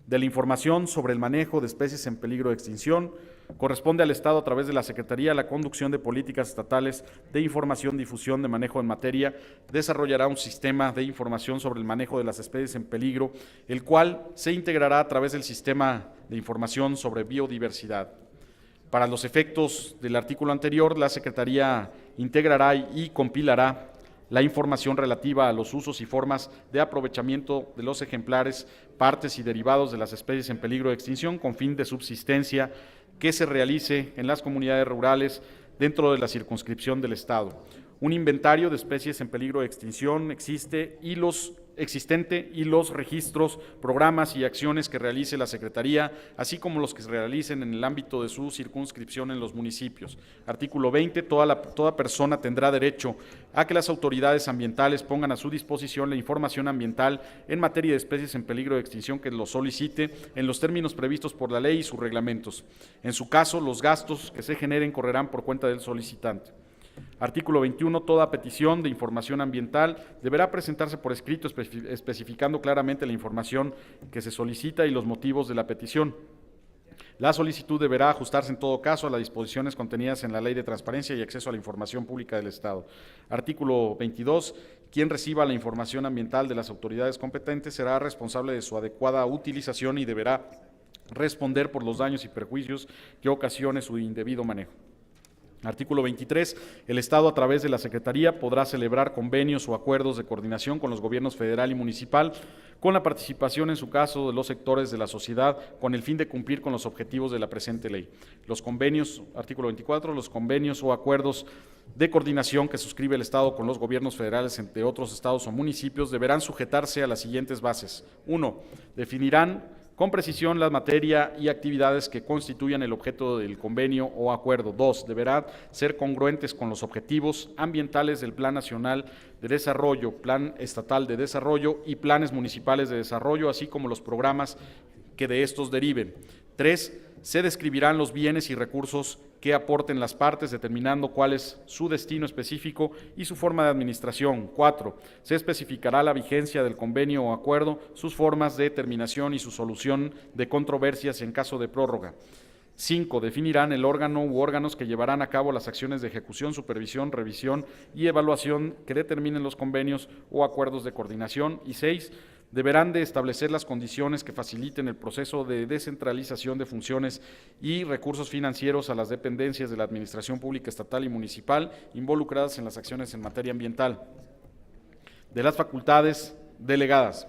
De la información sobre el manejo de especies en peligro de extinción, corresponde al Estado, a través de la Secretaría, la conducción de políticas estatales de información, difusión de manejo en materia. Desarrollará un sistema de información sobre el manejo de las especies en peligro, el cual se integrará a través del sistema de información sobre biodiversidad. Para los efectos del artículo anterior, la Secretaría integrará y compilará la información relativa a los usos y formas de aprovechamiento de los ejemplares, partes y derivados de las especies en peligro de extinción con fin de subsistencia que se realice en las comunidades rurales dentro de la circunscripción del Estado. Un inventario de especies en peligro de extinción existente y los registros, programas y acciones que realice la Secretaría, así como los que se realicen en el ámbito de su circunscripción en los municipios. Artículo 20. Toda persona tendrá derecho a que las autoridades ambientales pongan a su disposición la información ambiental en materia de especies en peligro de extinción que lo solicite en los términos previstos por la ley y sus reglamentos. En su caso, los gastos que se generen correrán por cuenta del solicitante. Artículo 21. Toda petición de información ambiental deberá presentarse por escrito, especificando claramente la información que se solicita y los motivos de la petición. La solicitud deberá ajustarse en todo caso a las disposiciones contenidas en la Ley de Transparencia y Acceso a la Información Pública del Estado. Artículo 22. Quien reciba la información ambiental de las autoridades competentes será responsable de su adecuada utilización y deberá responder por los daños y perjuicios que ocasione su indebido manejo. Artículo 23. El Estado, a través de la Secretaría, podrá celebrar convenios o acuerdos de coordinación con los gobiernos federal y municipal, con la participación, en su caso, de los sectores de la sociedad, con el fin de cumplir con los objetivos de la presente ley. Los convenios, artículo 24, los convenios o acuerdos de coordinación que suscribe el Estado con los gobiernos federales, entre otros estados o municipios, deberán sujetarse a las siguientes bases. 1. Definirán con precisión la materia y actividades que constituyan el objeto del convenio o acuerdo. 2. Deberán ser congruentes con los objetivos ambientales del Plan Nacional de Desarrollo, Plan Estatal de Desarrollo y planes municipales de desarrollo, así como los programas que de estos deriven. 3. Se describirán los bienes y recursos que aporten las partes, determinando cuál es su destino específico y su forma de administración. 4. Se especificará la vigencia del convenio o acuerdo, sus formas de terminación y su solución de controversias en caso de prórroga. 5. Definirán el órgano u órganos que llevarán a cabo las acciones de ejecución, supervisión, revisión y evaluación que determinen los convenios o acuerdos de coordinación. Y 6. Deberán de establecer las condiciones que faciliten el proceso de descentralización de funciones y recursos financieros a las dependencias de la Administración Pública Estatal y Municipal involucradas en las acciones en materia ambiental. De las facultades delegadas.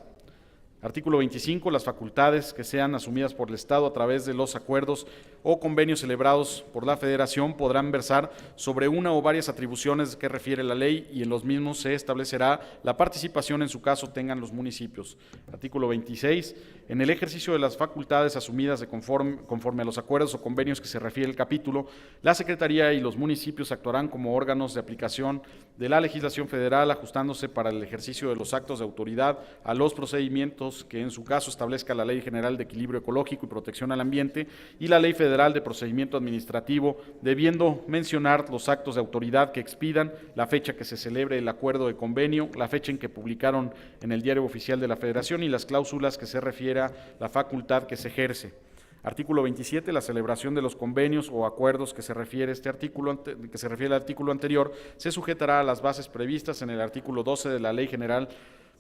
Artículo 25. Las facultades que sean asumidas por el Estado a través de los acuerdos o convenios celebrados por la Federación podrán versar sobre una o varias atribuciones que refiere la ley y en los mismos se establecerá la participación en su caso tengan los municipios. Artículo 26. En el ejercicio de las facultades asumidas conforme a los acuerdos o convenios que se refiere el capítulo, la Secretaría y los municipios actuarán como órganos de aplicación de la legislación federal, ajustándose para el ejercicio de los actos de autoridad a los procedimientos que en su caso establezca la Ley General de Equilibrio Ecológico y Protección al Ambiente y la Ley Federal de Procedimiento Administrativo, debiendo mencionar los actos de autoridad que expidan, la fecha que se celebre el acuerdo de convenio, la fecha en que publicaron en el Diario Oficial de la Federación y las cláusulas que se refiera la facultad que se ejerce. Artículo 27. La celebración de los convenios o acuerdos que se refiere al artículo anterior se sujetará a las bases previstas en el artículo 12 de la Ley General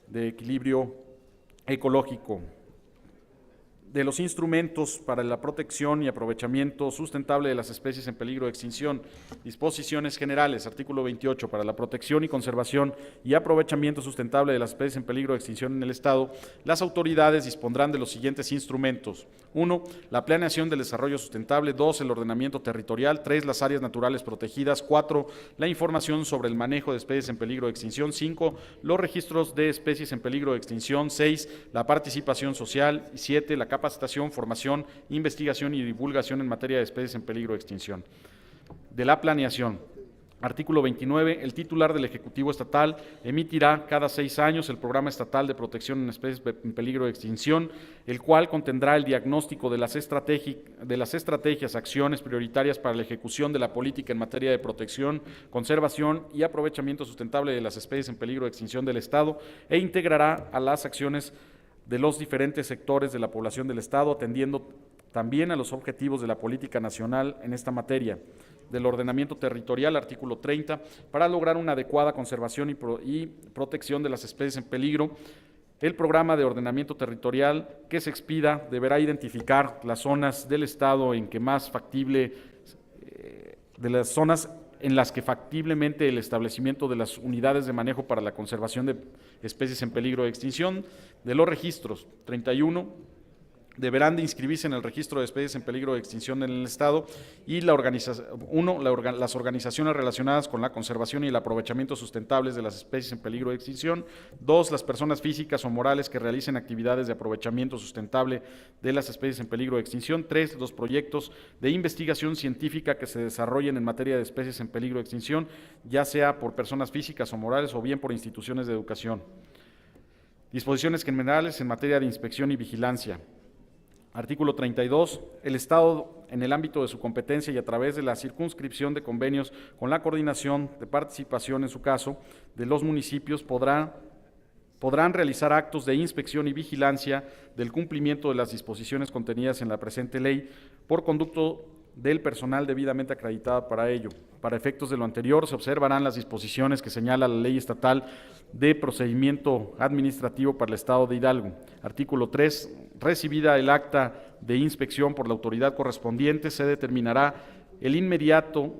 de Equilibrio Ecológico. De los instrumentos para la protección y aprovechamiento sustentable de las especies en peligro de extinción. Disposiciones generales. Artículo 28. Para la protección y conservación y aprovechamiento sustentable de las especies en peligro de extinción en el Estado, las autoridades dispondrán de los siguientes instrumentos. 1. La planeación del desarrollo sustentable. 2. El ordenamiento territorial. 3. Las áreas naturales protegidas. 4. La información sobre el manejo de especies en peligro de extinción. 5. Los registros de especies en peligro de extinción. 6. La participación social. 7. La capacitación, formación, investigación y divulgación en materia de especies en peligro de extinción. De la planeación. Artículo 29. El titular del Ejecutivo Estatal emitirá cada 6 años el Programa Estatal de Protección en Especies en Peligro de Extinción, el cual contendrá el diagnóstico de las estrategias, acciones prioritarias para la ejecución de la política en materia de protección, conservación y aprovechamiento sustentable de las especies en peligro de extinción del Estado e integrará a las acciones de los diferentes sectores de la población del Estado, atendiendo también a los objetivos de la política nacional en esta materia. Del ordenamiento territorial, artículo 30, para lograr una adecuada conservación y protección de las especies en peligro, el programa de ordenamiento territorial que se expida deberá identificar las zonas del Estado en que más factible, de las zonas en las que factiblemente el establecimiento de las unidades de manejo para la conservación de especies en peligro de extinción. De los registros, 31, deberán de inscribirse en el registro de especies en peligro de extinción en el Estado y las organizaciones relacionadas con la conservación y el aprovechamiento sustentables de las especies en peligro de extinción. 2, las personas físicas o morales que realicen actividades de aprovechamiento sustentable de las especies en peligro de extinción. 3, los proyectos de investigación científica que se desarrollen en materia de especies en peligro de extinción, ya sea por personas físicas o morales o bien por instituciones de educación. Disposiciones generales en materia de inspección y vigilancia. Artículo 32. El Estado, en el ámbito de su competencia y a través de la circunscripción de convenios con la coordinación de participación, en su caso, de los municipios, podrán realizar actos de inspección y vigilancia del cumplimiento de las disposiciones contenidas en la presente ley por conducto del personal debidamente acreditado para ello. Para efectos de lo anterior, se observarán las disposiciones que señala la Ley Estatal de Procedimiento Administrativo para el Estado de Hidalgo. Artículo 3. Recibida el acta de inspección por la autoridad correspondiente, se determinará el inmediato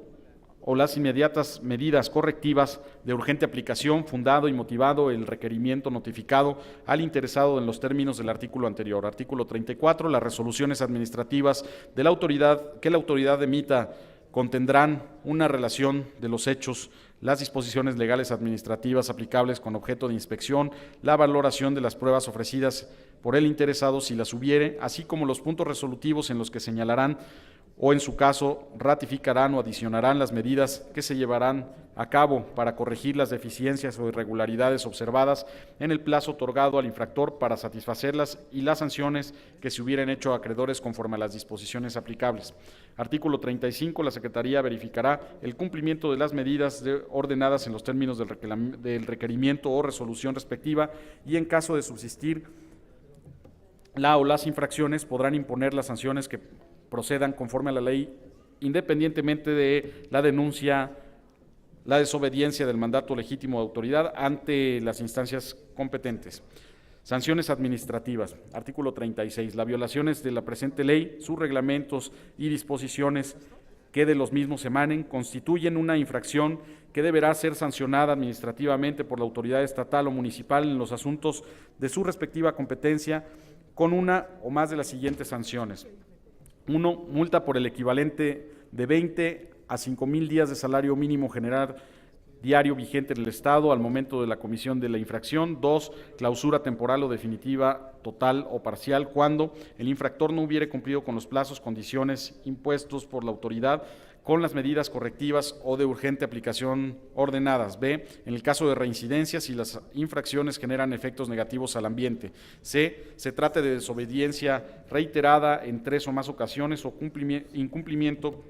o las inmediatas medidas correctivas de urgente aplicación, fundado y motivado el requerimiento notificado al interesado en los términos del artículo anterior. Artículo 34. Las resoluciones administrativas de la autoridad que la autoridad emita contendrán una relación de los hechos las disposiciones legales administrativas aplicables con objeto de inspección, la valoración de las pruebas ofrecidas por el interesado si las hubiere, así como los puntos resolutivos en los que señalarán o en su caso ratificarán o adicionarán las medidas que se llevarán a cabo para corregir las deficiencias o irregularidades observadas en el plazo otorgado al infractor para satisfacerlas y las sanciones que se hubieran hecho a acreedores conforme a las disposiciones aplicables. Artículo 35. La Secretaría verificará el cumplimiento de las medidas ordenadas en los términos del requerimiento o resolución respectiva y en caso de subsistir la o las infracciones podrán imponer las sanciones que procedan conforme a la ley, independientemente de la denuncia, la desobediencia del mandato legítimo de autoridad ante las instancias competentes. Sanciones administrativas. Artículo 36. Las violaciones de la presente ley, sus reglamentos y disposiciones que de los mismos emanen constituyen una infracción que deberá ser sancionada administrativamente por la autoridad estatal o municipal en los asuntos de su respectiva competencia con una o más de las siguientes sanciones. 1. Multa por el equivalente de 20 a 5,000 días de salario mínimo general diario vigente en el Estado al momento de la comisión de la infracción. 2. Clausura temporal o definitiva, total o parcial, cuando el infractor no hubiere cumplido con los plazos, condiciones impuestos por la autoridad con las medidas correctivas o de urgente aplicación ordenadas. B. En el caso de reincidencia, si las infracciones generan efectos negativos al ambiente. C. Se trate de desobediencia reiterada en 3 o más ocasiones o incumplimiento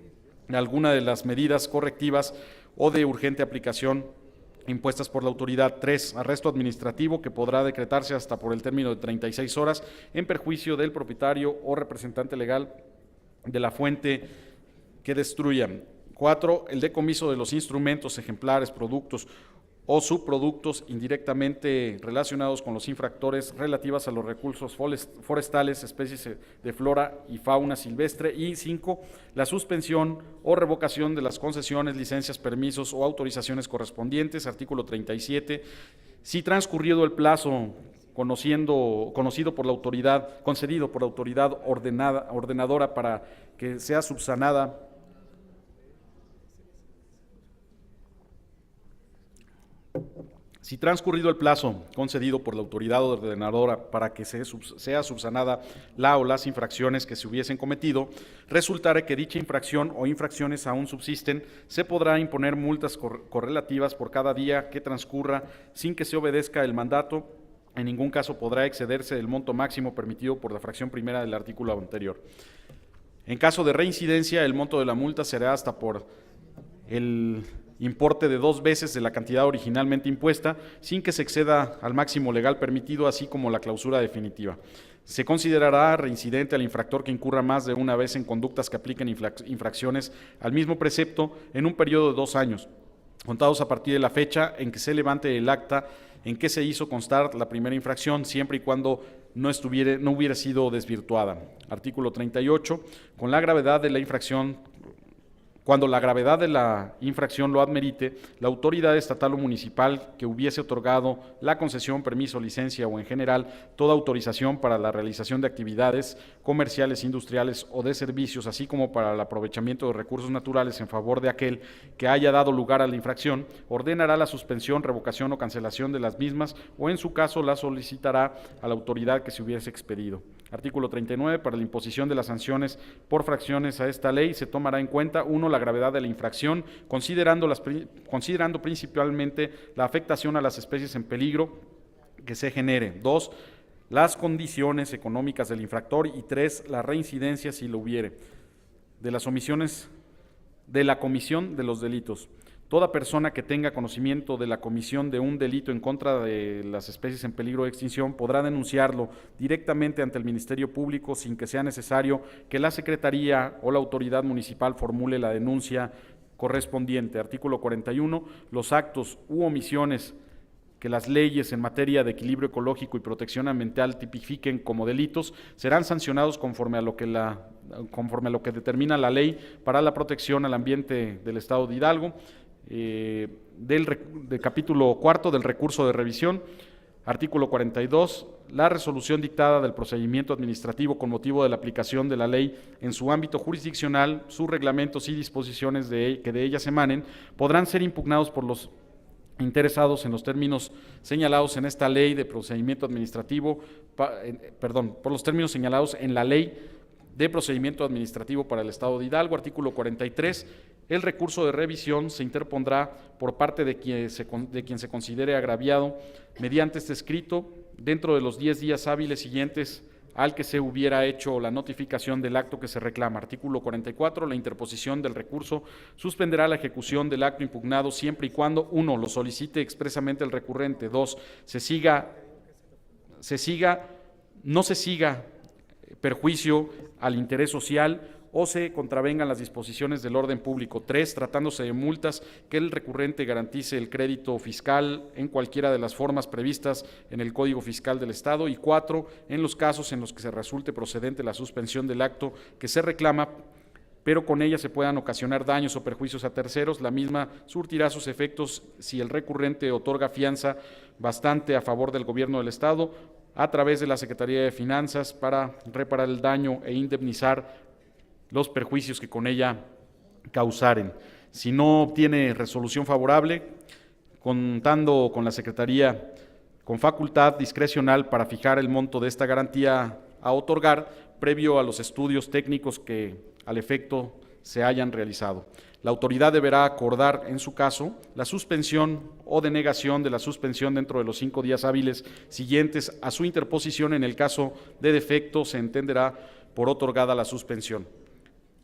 de alguna de las medidas correctivas o de urgente aplicación impuestas por la autoridad. 3. Arresto administrativo que podrá decretarse hasta por el término de 36 horas en perjuicio del propietario o representante legal de la fuente que destruyan. 4. El decomiso de los instrumentos, ejemplares, productos o subproductos indirectamente relacionados con los infractores relativas a los recursos forestales, especies de flora y fauna silvestre. Y 5. La suspensión o revocación de las concesiones, licencias, permisos o autorizaciones correspondientes. Artículo 37. Si transcurrido el plazo concedido por la autoridad ordenadora para que sea subsanada Si transcurrido el plazo concedido por la autoridad ordenadora para que sea subsanada la o las infracciones que se hubiesen cometido, resultare que dicha infracción o infracciones aún subsisten, se podrá imponer multas correlativas por cada día que transcurra sin que se obedezca el mandato. En ningún caso podrá excederse el monto máximo permitido por la fracción primera del artículo anterior. En caso de reincidencia, el monto de la multa será hasta por el importe de 2 veces de la cantidad originalmente impuesta, sin que se exceda al máximo legal permitido, así como la clausura definitiva. Se considerará reincidente al infractor que incurra más de una vez en conductas que apliquen infracciones al mismo precepto en un periodo de 2 años, contados a partir de la fecha en que se levante el acta en que se hizo constar la primera infracción, siempre y cuando no hubiera sido desvirtuada. Artículo 38. Cuando la gravedad de la infracción lo admerite, la autoridad estatal o municipal que hubiese otorgado la concesión, permiso, licencia o en general toda autorización para la realización de actividades comerciales, industriales o de servicios, así como para el aprovechamiento de recursos naturales en favor de aquel que haya dado lugar a la infracción, ordenará la suspensión, revocación o cancelación de las mismas o en su caso la solicitará a la autoridad que se hubiese expedido. Artículo 39. Para la imposición de las sanciones por fracciones a esta ley se tomará en cuenta: 1. La gravedad de la infracción, considerando principalmente la afectación a las especies en peligro que se genere. 2. Las condiciones económicas del infractor. Y 3. La reincidencia, si lo hubiere, de las omisiones de la comisión de los delitos. Toda persona que tenga conocimiento de la comisión de un delito en contra de las especies en peligro de extinción podrá denunciarlo directamente ante el Ministerio Público sin que sea necesario que la Secretaría o la autoridad municipal formule la denuncia correspondiente. Artículo 41. Los actos u omisiones que las leyes en materia de equilibrio ecológico y protección ambiental tipifiquen como delitos serán sancionados conforme a lo que determina la Ley para la Protección al Ambiente del Estado de Hidalgo. Del capítulo 4 del recurso de revisión. Artículo 42. La resolución dictada del procedimiento administrativo con motivo de la aplicación de la ley en su ámbito jurisdiccional, sus reglamentos y disposiciones que de ellas emanen, podrán ser impugnados por los interesados en los términos señalados en esta ley de procedimiento administrativo, por los términos señalados en la ley de procedimiento administrativo para el Estado de Hidalgo. Artículo 43. El recurso de revisión se interpondrá por parte de quien se considere agraviado mediante este escrito dentro de los 10 días hábiles siguientes al que se hubiera hecho la notificación del acto que se reclama. Artículo 44. La interposición del recurso suspenderá la ejecución del acto impugnado siempre y cuando: 1. Lo solicite expresamente el recurrente; 2. No se siga perjuicio al interés social o se contravengan las disposiciones del orden público; 3. Tratándose de multas, que el recurrente garantice el crédito fiscal en cualquiera de las formas previstas en el Código Fiscal del Estado; y 4. En los casos en los que se resulte procedente la suspensión del acto que se reclama, pero con ella se puedan ocasionar daños o perjuicios a terceros, la misma surtirá sus efectos si el recurrente otorga fianza bastante a favor del Gobierno del Estado a través de la Secretaría de Finanzas para reparar el daño e indemnizar los perjuicios que con ella causaren. Si no obtiene resolución favorable, contando con la Secretaría con facultad discrecional para fijar el monto de esta garantía a otorgar, previo a los estudios técnicos que al efecto se hayan realizado. La autoridad deberá acordar, en su caso, la suspensión o denegación de la suspensión dentro de los 5 días hábiles siguientes a su interposición. En el caso de defecto, se entenderá por otorgada la suspensión.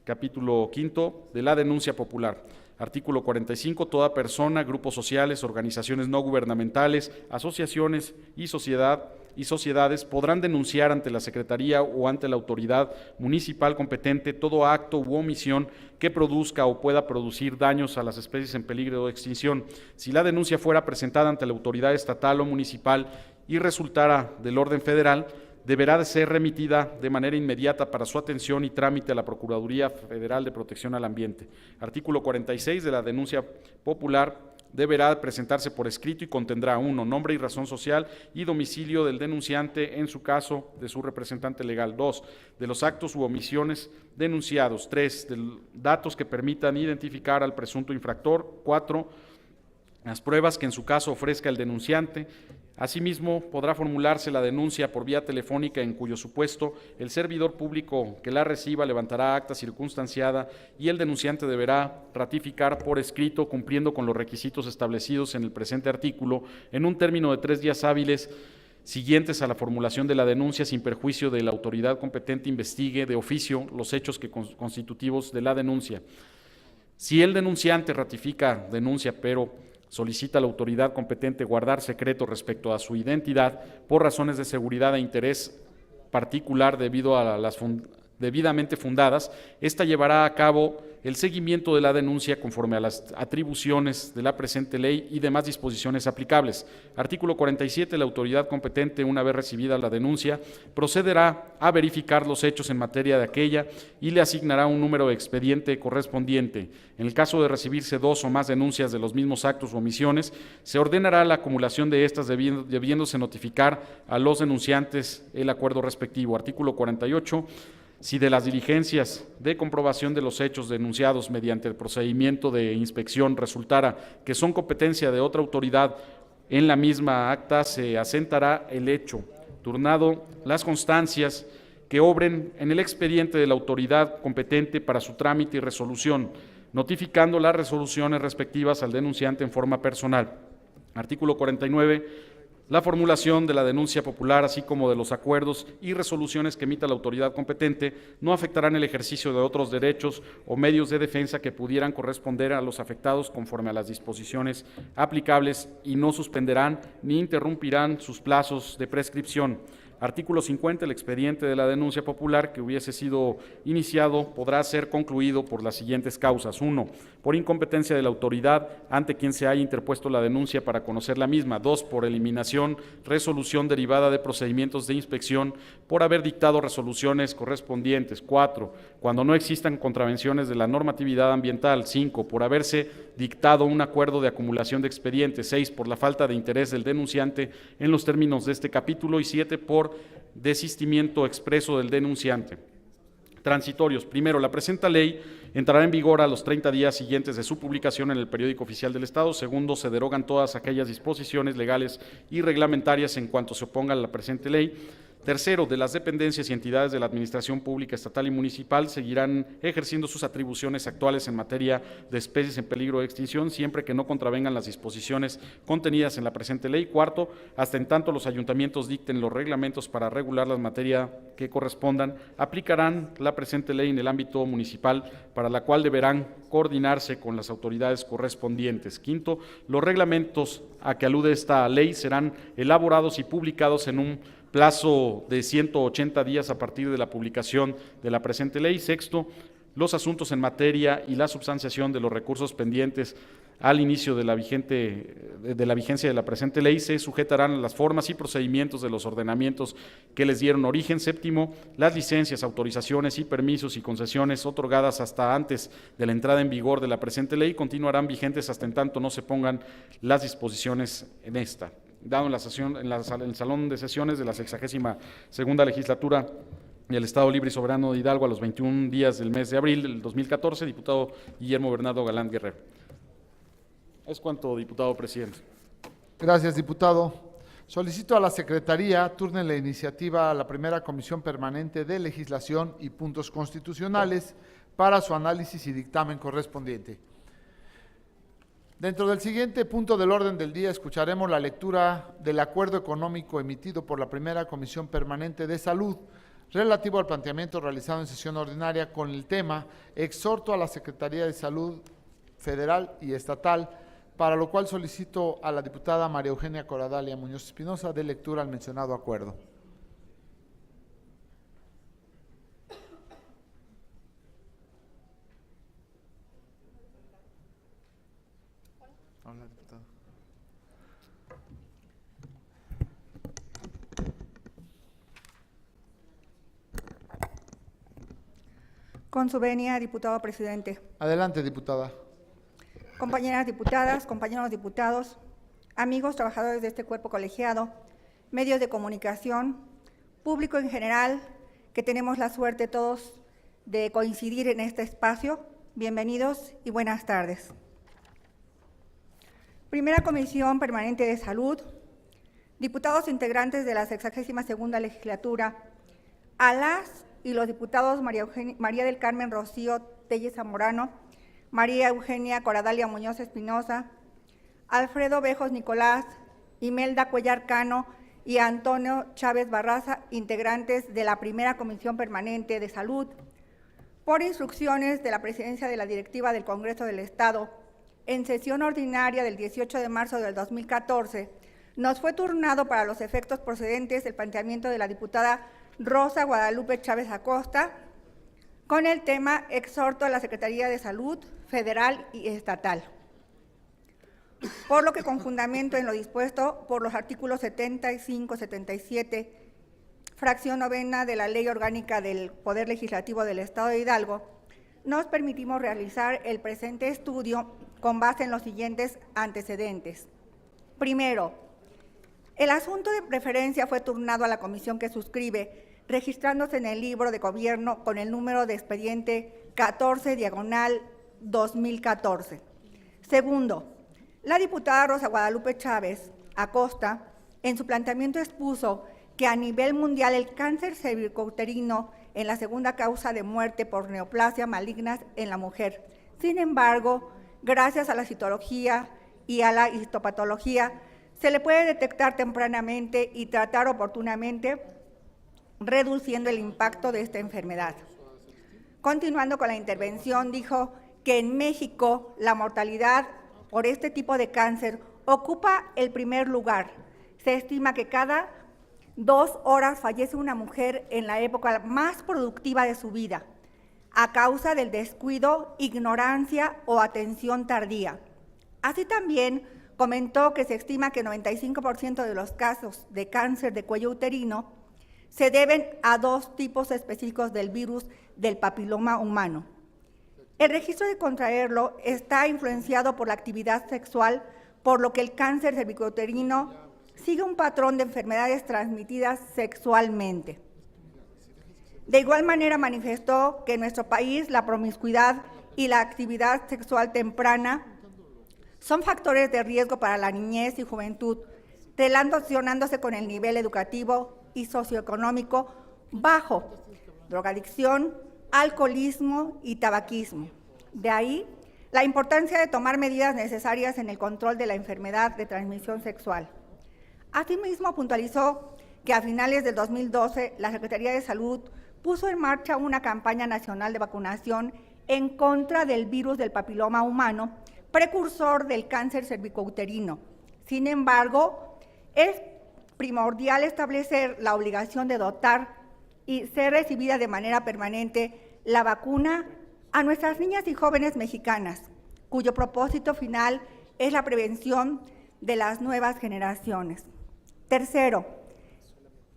Capítulo 5 de la denuncia popular. Artículo 45. Toda persona, grupos sociales, organizaciones no gubernamentales, asociaciones y sociedades podrán denunciar ante la Secretaría o ante la autoridad municipal competente todo acto u omisión que produzca o pueda producir daños a las especies en peligro de extinción. Si la denuncia fuera presentada ante la autoridad estatal o municipal y resultara del orden federal, deberá de ser remitida de manera inmediata para su atención y trámite a la Procuraduría Federal de Protección al Ambiente. Artículo 46 de la denuncia popular deberá presentarse por escrito y contendrá: 1. Nombre y razón social y domicilio del denunciante en su caso de su representante legal; 2. De los actos u omisiones denunciados; 3. De datos que permitan identificar al presunto infractor; 4. Las pruebas que en su caso ofrezca el denunciante. Asimismo, podrá formularse la denuncia por vía telefónica, en cuyo supuesto el servidor público que la reciba levantará acta circunstanciada y el denunciante deberá ratificar por escrito, cumpliendo con los requisitos establecidos en el presente artículo, en un término de 3 días hábiles siguientes a la formulación de la denuncia, sin perjuicio de la autoridad competente investigue de oficio los hechos constitutivos de la denuncia. Si el denunciante ratifica denuncia, pero solicita a la autoridad competente guardar secreto respecto a su identidad por razones de seguridad e interés particular debido a las debidamente fundadas, esta llevará a cabo el seguimiento de la denuncia conforme a las atribuciones de la presente ley y demás disposiciones aplicables. Artículo 47. La autoridad competente, una vez recibida la denuncia, procederá a verificar los hechos en materia de aquella y le asignará un número de expediente correspondiente. En el caso de recibirse 2 o más denuncias de los mismos actos o omisiones, se ordenará la acumulación de estas debiéndose notificar a los denunciantes el acuerdo respectivo. Artículo 48. Si de las diligencias de comprobación de los hechos denunciados mediante el procedimiento de inspección resultara que son competencia de otra autoridad, en la misma acta se asentará el hecho, turnado las constancias que obren en el expediente de la autoridad competente para su trámite y resolución, notificando las resoluciones respectivas al denunciante en forma personal. Artículo 49. La formulación de la denuncia popular, así como de los acuerdos y resoluciones que emita la autoridad competente, no afectarán el ejercicio de otros derechos o medios de defensa que pudieran corresponder a los afectados conforme a las disposiciones aplicables y no suspenderán ni interrumpirán sus plazos de prescripción. Artículo 50. El expediente de la denuncia popular que hubiese sido iniciado podrá ser concluido por las siguientes causas: 1. Por incompetencia de la autoridad ante quien se haya interpuesto la denuncia para conocer la misma; 2. Por eliminación, resolución derivada de procedimientos de inspección por haber dictado resoluciones correspondientes; 4. Cuando no existan contravenciones de la normatividad ambiental; 5. Por haberse dictado un acuerdo de acumulación de expedientes, 6, por la falta de interés del denunciante en los términos de este capítulo y 7, por desistimiento expreso del denunciante. Transitorios. Primero, la presente ley entrará en vigor a los 30 días siguientes de su publicación en el Periódico Oficial del Estado. Segundo, se derogan todas aquellas disposiciones legales y reglamentarias en cuanto se opongan a la presente ley. Tercero, de las dependencias y entidades de la Administración Pública Estatal y Municipal seguirán ejerciendo sus atribuciones actuales en materia de especies en peligro de extinción, siempre que no contravengan las disposiciones contenidas en la presente ley. Cuarto, hasta en tanto los ayuntamientos dicten los reglamentos para regular la materia que correspondan, aplicarán la presente ley en el ámbito municipal, para la cual deberán coordinarse con las autoridades correspondientes. Quinto, los reglamentos a que alude esta ley serán elaborados y publicados en un plazo de 180 días a partir de la publicación de la presente ley. Sexto, los asuntos en materia y la substanciación de los recursos pendientes al inicio de la vigencia de la presente ley se sujetarán a las formas y procedimientos de los ordenamientos que les dieron origen. Séptimo, las licencias, autorizaciones y permisos y concesiones otorgadas hasta antes de la entrada en vigor de la presente ley continuarán vigentes hasta en tanto no se pongan las disposiciones en esta. Dado en el Salón de Sesiones de la 62ª Legislatura del Estado Libre y Soberano de Hidalgo a los 21 días del mes de abril del 2014, diputado Guillermo Bernardo Galán Guerrero. Es cuanto, diputado presidente. Gracias, diputado. Solicito a la Secretaría turne la iniciativa a la primera Comisión Permanente de Legislación y Puntos Constitucionales para su análisis y dictamen correspondiente. Dentro del siguiente punto del orden del día escucharemos la lectura del acuerdo económico emitido por la primera Comisión Permanente de Salud relativo al planteamiento realizado en sesión ordinaria con el tema exhorto a la Secretaría de Salud Federal y Estatal, para lo cual solicito a la diputada María Eugenia Coradalia Muñoz Espinosa dé lectura al mencionado acuerdo. Hola, diputado. Con su venia, diputado presidente. Adelante, diputada. Compañeras diputadas, compañeros diputados, amigos trabajadores de este cuerpo colegiado, medios de comunicación, público en general, que tenemos la suerte todos de coincidir en este espacio, bienvenidos y buenas tardes. Primera Comisión Permanente de Salud, diputados integrantes de la 62ª Legislatura, a las y los diputados María del Carmen Rocío Tellez Zamorano, María Eugenia Coradalia Muñoz Espinosa, Alfredo Bejos Nicolás, Imelda Cuellar Cano y Antonio Chávez Barraza, integrantes de la Primera Comisión Permanente de Salud, por instrucciones de la Presidencia de la Directiva del Congreso del Estado, en sesión ordinaria del 18 de marzo del 2014, nos fue turnado para los efectos procedentes el planteamiento de la diputada Rosa Guadalupe Chávez Acosta, con el tema exhorto a la Secretaría de Salud Federal y Estatal. Por lo que, con fundamento en lo dispuesto por los artículos 75, 77, fracción novena de la Ley Orgánica del Poder Legislativo del Estado de Hidalgo, nos permitimos realizar el presente estudio con base en los siguientes antecedentes. Primero, el asunto de preferencia fue turnado a la comisión que suscribe, registrándose en el libro de gobierno con el número de expediente 14/2014. Segundo, la diputada Rosa Guadalupe Chávez Acosta, en su planteamiento expuso que a nivel mundial el cáncer cervicouterino es la segunda causa de muerte por neoplasia malignas en la mujer. Sin embargo, gracias a la citología y a la histopatología, se le puede detectar tempranamente y tratar oportunamente, reduciendo el impacto de esta enfermedad. Continuando con la intervención, dijo que en México la mortalidad por este tipo de cáncer ocupa el primer lugar. Se estima que cada 2 horas fallece una mujer en la época más productiva de su vida, a causa del descuido, ignorancia o atención tardía. Así también comentó que se estima que 95% de los casos de cáncer de cuello uterino se deben a 2 tipos específicos del virus del papiloma humano. El registro de contraerlo está influenciado por la actividad sexual, por lo que el cáncer cervicouterino sigue un patrón de enfermedades transmitidas sexualmente. De igual manera manifestó que en nuestro país la promiscuidad y la actividad sexual temprana son factores de riesgo para la niñez y juventud, relacionándose con el nivel educativo y socioeconómico bajo, drogadicción, alcoholismo y tabaquismo. De ahí la importancia de tomar medidas necesarias en el control de la enfermedad de transmisión sexual. Asimismo, puntualizó que a finales del 2012 la Secretaría de Salud puso en marcha una campaña nacional de vacunación en contra del virus del papiloma humano, precursor del cáncer cervicouterino. Sin embargo, es primordial establecer la obligación de dotar y ser recibida de manera permanente la vacuna a nuestras niñas y jóvenes mexicanas, cuyo propósito final es la prevención de las nuevas generaciones. Tercero,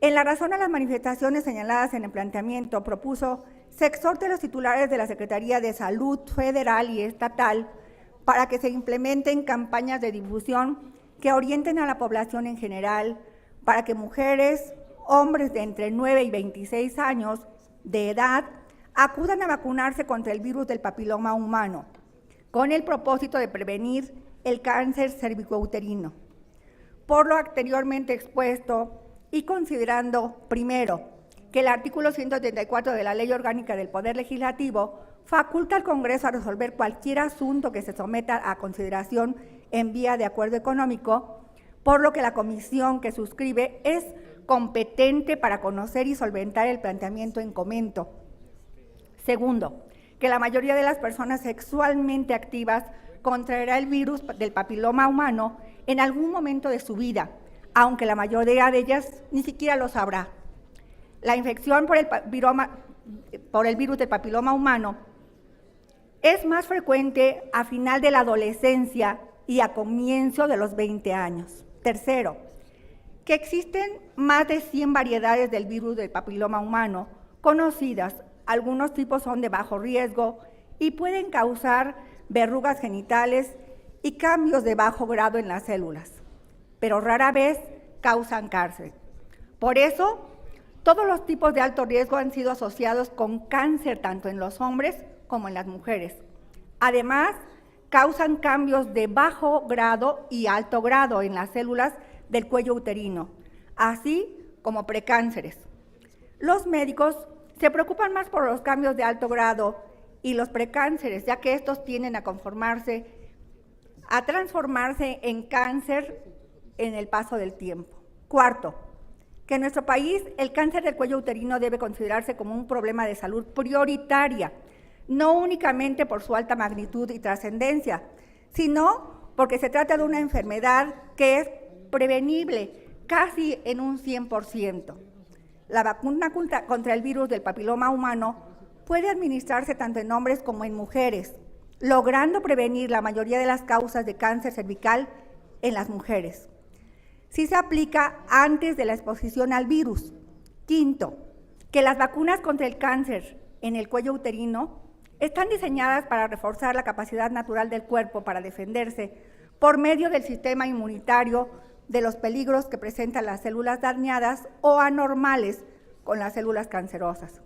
en la razón a las manifestaciones señaladas en el planteamiento, propuso se exhorte a los titulares de la Secretaría de Salud Federal y Estatal para que se implementen campañas de difusión que orienten a la población en general, para que mujeres, hombres de entre 9 y 26 años de edad acudan a vacunarse contra el virus del papiloma humano, con el propósito de prevenir el cáncer cervicouterino. Por lo anteriormente expuesto y considerando, primero, que el artículo 134 de la Ley Orgánica del Poder Legislativo faculta al Congreso a resolver cualquier asunto que se someta a consideración en vía de acuerdo económico, por lo que la comisión que suscribe es competente para conocer y solventar el planteamiento en comento. Segundo, que la mayoría de las personas sexualmente activas contraerá el virus del papiloma humano en algún momento de su vida, aunque la mayoría de ellas ni siquiera lo sabrá. La infección por el virus del papiloma humano es más frecuente a final de la adolescencia y a comienzo de los 20 años. Tercero, que existen más de 100 variedades del virus del papiloma humano conocidas. Algunos tipos son de bajo riesgo y pueden causar verrugas genitales y cambios de bajo grado en las células, pero rara vez causan cáncer. Por eso, todos los tipos de alto riesgo han sido asociados con cáncer tanto en los hombres como en las mujeres. Además, causan cambios de bajo grado y alto grado en las células del cuello uterino, así como precánceres. Los médicos se preocupan más por los cambios de alto grado y los precánceres, ya que estos tienden a transformarse en cáncer en el paso del tiempo. Cuarto, que en nuestro país el cáncer del cuello uterino debe considerarse como un problema de salud prioritaria, no únicamente por su alta magnitud y trascendencia, sino porque se trata de una enfermedad que es prevenible casi en un 100%. La vacuna contra el virus del papiloma humano puede administrarse tanto en hombres como en mujeres, logrando prevenir la mayoría de las causas de cáncer cervical en las mujeres. Si se aplica antes de la exposición al virus. Quinto, que las vacunas contra el cáncer en el cuello uterino están diseñadas para reforzar la capacidad natural del cuerpo para defenderse por medio del sistema inmunitario de los peligros que presentan las células dañadas o anormales con las células cancerosas.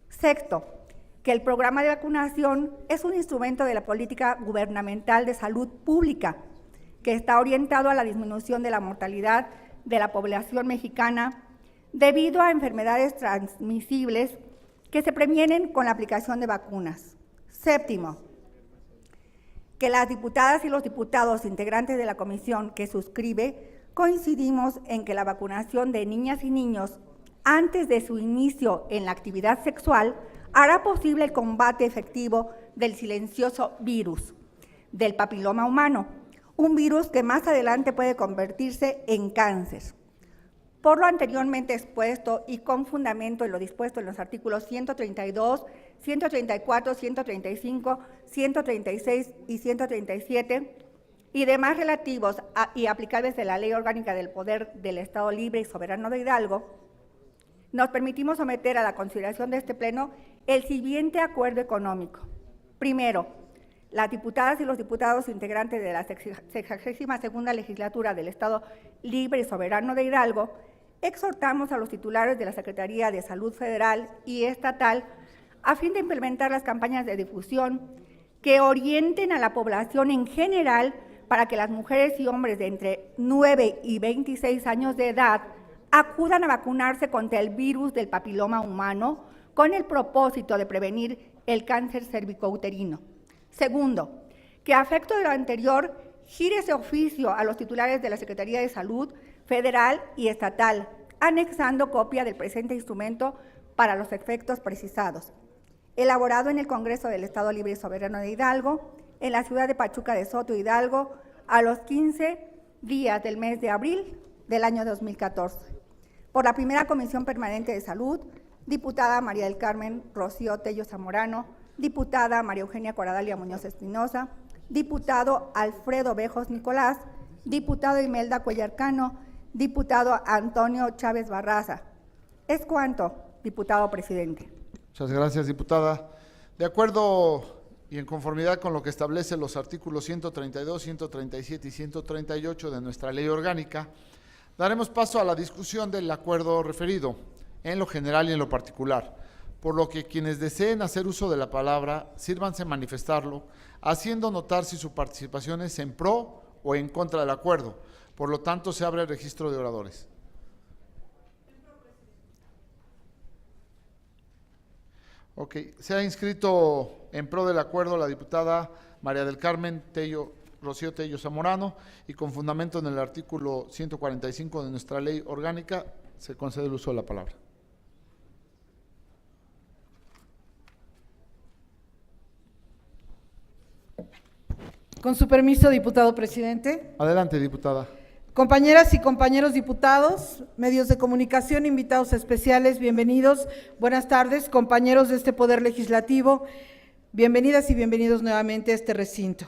Sexto, que el programa de vacunación es un instrumento de la política gubernamental de salud pública que está orientado a la disminución de la mortalidad de la población mexicana debido a enfermedades transmisibles que se previenen con la aplicación de vacunas. Séptimo, que las diputadas y los diputados integrantes de la comisión que suscribe coincidimos en que la vacunación de niñas y niños antes de su inicio en la actividad sexual hará posible el combate efectivo del silencioso virus del papiloma humano, un virus que más adelante puede convertirse en cáncer. Por lo anteriormente expuesto y con fundamento en lo dispuesto en los artículos 132, 134, 135, 136 y 137 y demás relativos y aplicables de la Ley Orgánica del Poder del Estado Libre y Soberano de Hidalgo, nos permitimos someter a la consideración de este Pleno el siguiente acuerdo económico. Primero, las diputadas y los diputados integrantes de la 62ª legislatura del Estado Libre y Soberano de Hidalgo, exhortamos a los titulares de la Secretaría de Salud Federal y Estatal a fin de implementar las campañas de difusión que orienten a la población en general para que las mujeres y hombres de entre 9 y 26 años de edad acudan a vacunarse contra el virus del papiloma humano con el propósito de prevenir el cáncer cervicouterino. Segundo, que a efecto de lo anterior, gire ese oficio a los titulares de la Secretaría de Salud Federal y Estatal, anexando copia del presente instrumento para los efectos precisados. Elaborado en el Congreso del Estado Libre y Soberano de Hidalgo, en la ciudad de Pachuca de Soto, Hidalgo, a los 15 días del mes de abril del año 2014. Por la primera Comisión Permanente de Salud, diputada María del Carmen Rocío Tello Zamorano, diputada María Eugenia Coradalia Muñoz Espinosa, diputado Alfredo Bejos Nicolás, diputado Imelda Cuellar Cano, diputado Antonio Chávez Barraza. Es cuanto, diputado presidente. Muchas gracias, diputada. De acuerdo y en conformidad con lo que establecen los artículos 132, 137 y 138 de nuestra ley orgánica, daremos paso a la discusión del acuerdo referido, en lo general y en lo particular, por lo que quienes deseen hacer uso de la palabra, sírvanse manifestarlo, haciendo notar si su participación es en pro o en contra del acuerdo. Por lo tanto, se abre el registro de oradores. Ok, se ha inscrito en pro del acuerdo la diputada María del Carmen Rocío Tello Zamorano, y con fundamento en el artículo 145 de nuestra ley orgánica, se concede el uso de la palabra. Con su permiso, diputado presidente. Adelante, diputada. Compañeras y compañeros diputados, medios de comunicación, invitados especiales, bienvenidos. Buenas tardes, compañeros de este Poder Legislativo. Bienvenidas y bienvenidos nuevamente a este recinto.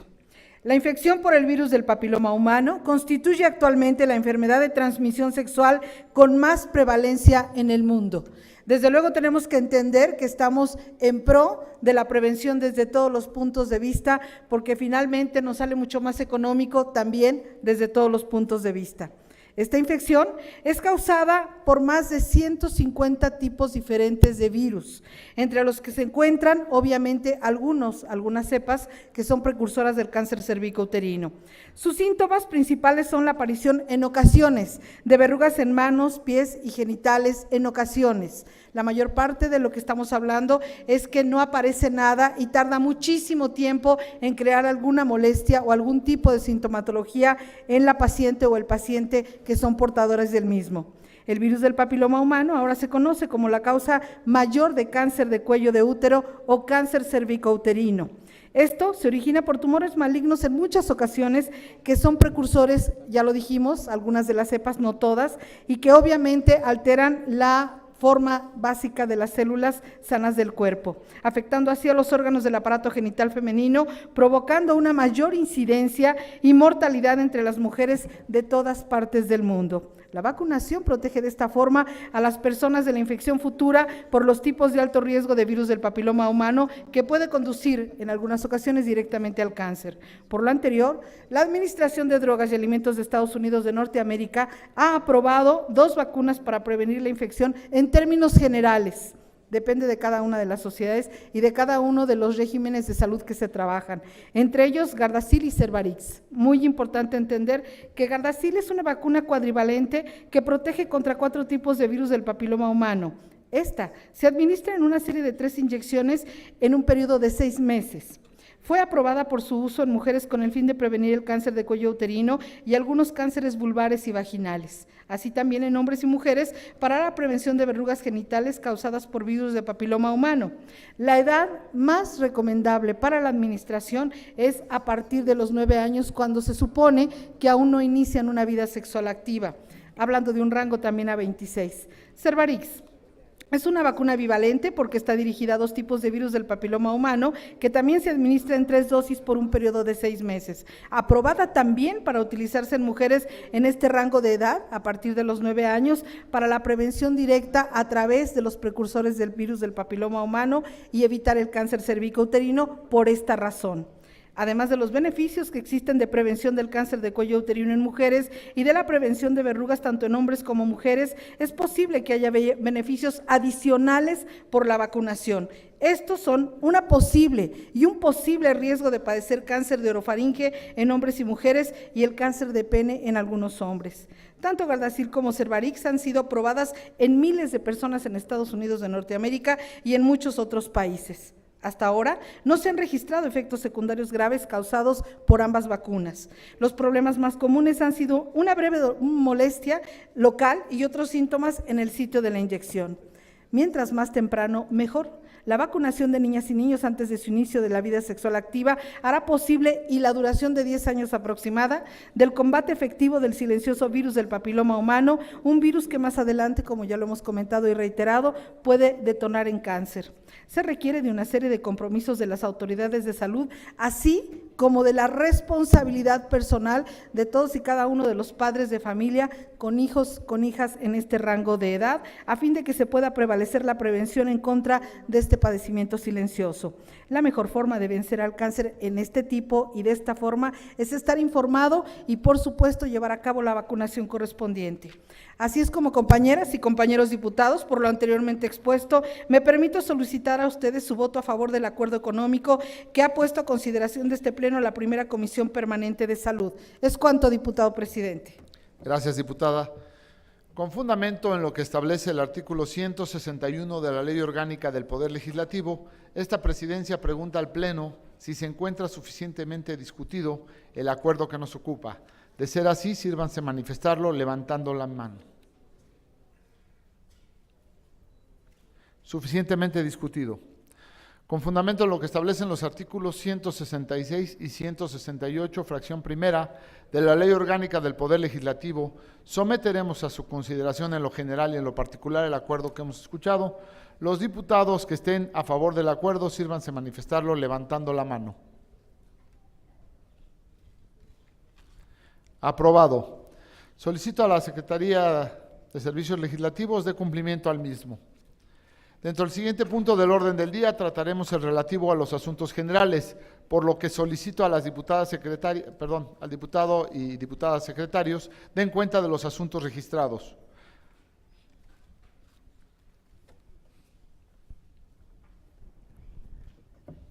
La infección por el virus del papiloma humano constituye actualmente la enfermedad de transmisión sexual con más prevalencia en el mundo. Desde luego tenemos que entender que estamos en pro de la prevención desde todos los puntos de vista, porque finalmente nos sale mucho más económico también desde todos los puntos de vista. Esta infección es causada por más de 150 tipos diferentes de virus, entre los que se encuentran obviamente algunas cepas que son precursoras del cáncer cervicouterino. Sus síntomas principales son la aparición en ocasiones de verrugas en manos, pies y genitales en ocasiones. La mayor parte de lo que estamos hablando es que no aparece nada y tarda muchísimo tiempo en crear alguna molestia o algún tipo de sintomatología en la paciente o el paciente que son portadores del mismo. El virus del papiloma humano ahora se conoce como la causa mayor de cáncer de cuello de útero o cáncer cervicouterino. Esto se origina por tumores malignos en muchas ocasiones que son precursores, ya lo dijimos, algunas de las cepas, no todas, y que obviamente alteran la forma básica de las células sanas del cuerpo, afectando así a los órganos del aparato genital femenino, provocando una mayor incidencia y mortalidad entre las mujeres de todas partes del mundo. La vacunación protege de esta forma a las personas de la infección futura por los tipos de alto riesgo de virus del papiloma humano que puede conducir en algunas ocasiones directamente al cáncer. Por lo anterior, la Administración de Drogas y Alimentos de Estados Unidos de Norteamérica ha aprobado 2 vacunas para prevenir la infección en términos generales. Depende de cada una de las sociedades y de cada uno de los regímenes de salud que se trabajan, entre ellos Gardasil y Cervarix. Muy importante entender que Gardasil es una vacuna cuadrivalente que protege contra 4 tipos de virus del papiloma humano. Esta se administra en una serie de 3 inyecciones en un periodo de 6 meses. Fue aprobada por su uso en mujeres con el fin de prevenir el cáncer de cuello uterino y algunos cánceres vulvares y vaginales, así también en hombres y mujeres para la prevención de verrugas genitales causadas por virus de papiloma humano. La edad más recomendable para la administración es a partir de los 9 años, cuando se supone que aún no inician una vida sexual activa, hablando de un rango también a 26. Cervarix. Es una vacuna bivalente porque está dirigida a 2 tipos de virus del papiloma humano que también se administra en 3 dosis por un periodo de 6 meses. Aprobada también para utilizarse en mujeres en este rango de edad, a partir de los 9 años, para la prevención directa a través de los precursores del virus del papiloma humano y evitar el cáncer cervicouterino por esta razón. Además de los beneficios que existen de prevención del cáncer de cuello uterino en mujeres y de la prevención de verrugas tanto en hombres como mujeres, es posible que haya beneficios adicionales por la vacunación. Estos son un posible riesgo de padecer cáncer de orofaringe en hombres y mujeres y el cáncer de pene en algunos hombres. Tanto Gardasil como Cervarix han sido probadas en miles de personas en Estados Unidos de Norteamérica y en muchos otros países. Hasta ahora no se han registrado efectos secundarios graves causados por ambas vacunas. Los problemas más comunes han sido una breve molestia local y otros síntomas en el sitio de la inyección. Mientras más temprano, mejor. La vacunación de niñas y niños antes de su inicio de la vida sexual activa hará posible, y la duración de 10 años aproximada, del combate efectivo del silencioso virus del papiloma humano, un virus que más adelante, como ya lo hemos comentado y reiterado, puede detonar en cáncer. Se requiere de una serie de compromisos de las autoridades de salud, así como de la responsabilidad personal de todos y cada uno de los padres de familia con hijos, con hijas en este rango de edad, a fin de que se pueda prevalecer la prevención en contra de este padecimiento silencioso. La mejor forma de vencer al cáncer en este tipo y de esta forma es estar informado y, por supuesto, llevar a cabo la vacunación correspondiente. Así es como, compañeras y compañeros diputados, por lo anteriormente expuesto, me permito solicitar a ustedes su voto a favor del acuerdo económico que ha puesto a consideración de este Pleno la primera Comisión Permanente de Salud. Es cuanto, diputado presidente. Gracias, diputada. Con fundamento en lo que establece el artículo 161 de la Ley Orgánica del Poder Legislativo, esta presidencia pregunta al Pleno si se encuentra suficientemente discutido el acuerdo que nos ocupa. De ser así, sírvanse manifestarlo levantando la mano. Suficientemente discutido. Con fundamento en lo que establecen los artículos 166 y 168, fracción primera, de la Ley Orgánica del Poder Legislativo, someteremos a su consideración en lo general y en lo particular el acuerdo que hemos escuchado. Los diputados que estén a favor del acuerdo, sírvanse manifestarlo levantando la mano. Aprobado. Solicito a la Secretaría de Servicios Legislativos de cumplimiento al mismo. Dentro del siguiente punto del orden del día trataremos el relativo a los asuntos generales, por lo que solicito a las diputadas secretarias, al diputado y diputadas secretarios den cuenta de los asuntos registrados.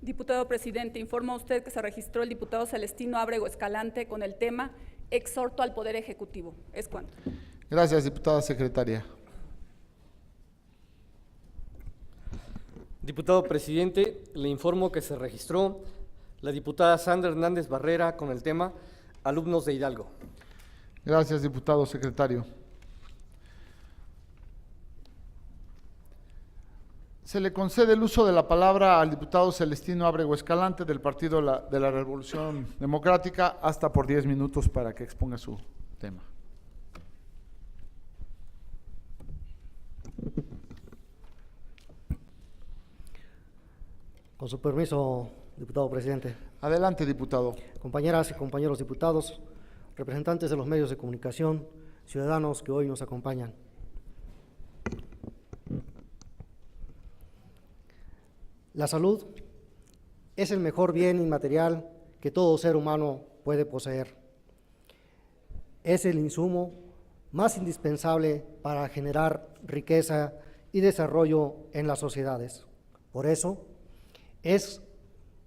Diputado presidente, informa a usted que se registró el diputado Celestino Ábrego Escalante con el tema exhorto al Poder Ejecutivo. Es cuanto. Gracias, diputada secretaria. Diputado presidente, le informo que se registró la diputada Sandra Hernández Barrera con el tema alumnos de Hidalgo. Gracias, diputado secretario. Se le concede el uso de la palabra al diputado Celestino Ábrego Escalante del Partido de la Revolución Democrática hasta por 10 minutos para que exponga su tema. Con su permiso, diputado presidente. Adelante, diputado. Compañeras y compañeros diputados, representantes de los medios de comunicación, ciudadanos que hoy nos acompañan. La salud es el mejor bien inmaterial que todo ser humano puede poseer. Es el insumo más indispensable para generar riqueza y desarrollo en las sociedades. Por eso, es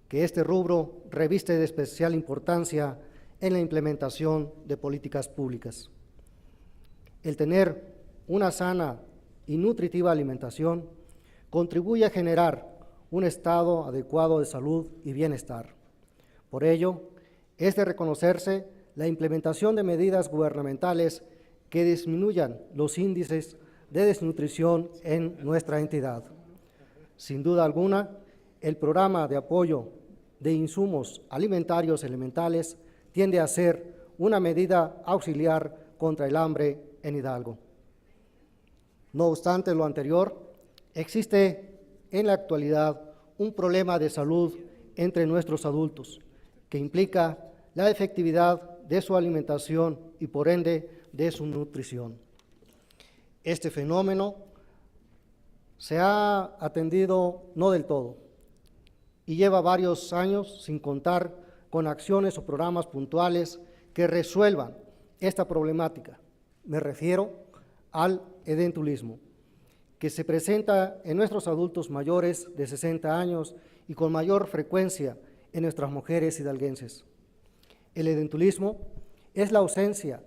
que este rubro reviste de especial importancia en la implementación de políticas públicas. El tener una sana y nutritiva alimentación contribuye a generar un estado adecuado de salud y bienestar. Por ello, es de reconocerse la implementación de medidas gubernamentales que disminuyan los índices de desnutrición en nuestra entidad. Sin duda alguna, el programa de apoyo de insumos alimentarios elementales tiende a ser una medida auxiliar contra el hambre en Hidalgo. No obstante lo anterior, Existe en la actualidad un problema de salud entre nuestros adultos que implica la efectividad de su alimentación y por ende de su nutrición. Este fenómeno se ha atendido no del todo y lleva varios años sin contar con acciones o programas puntuales que resuelvan esta problemática. Me refiero al edentulismo, que se presenta en nuestros adultos mayores de 60 años y con mayor frecuencia en nuestras mujeres hidalguenses. El edentulismo es la ausencia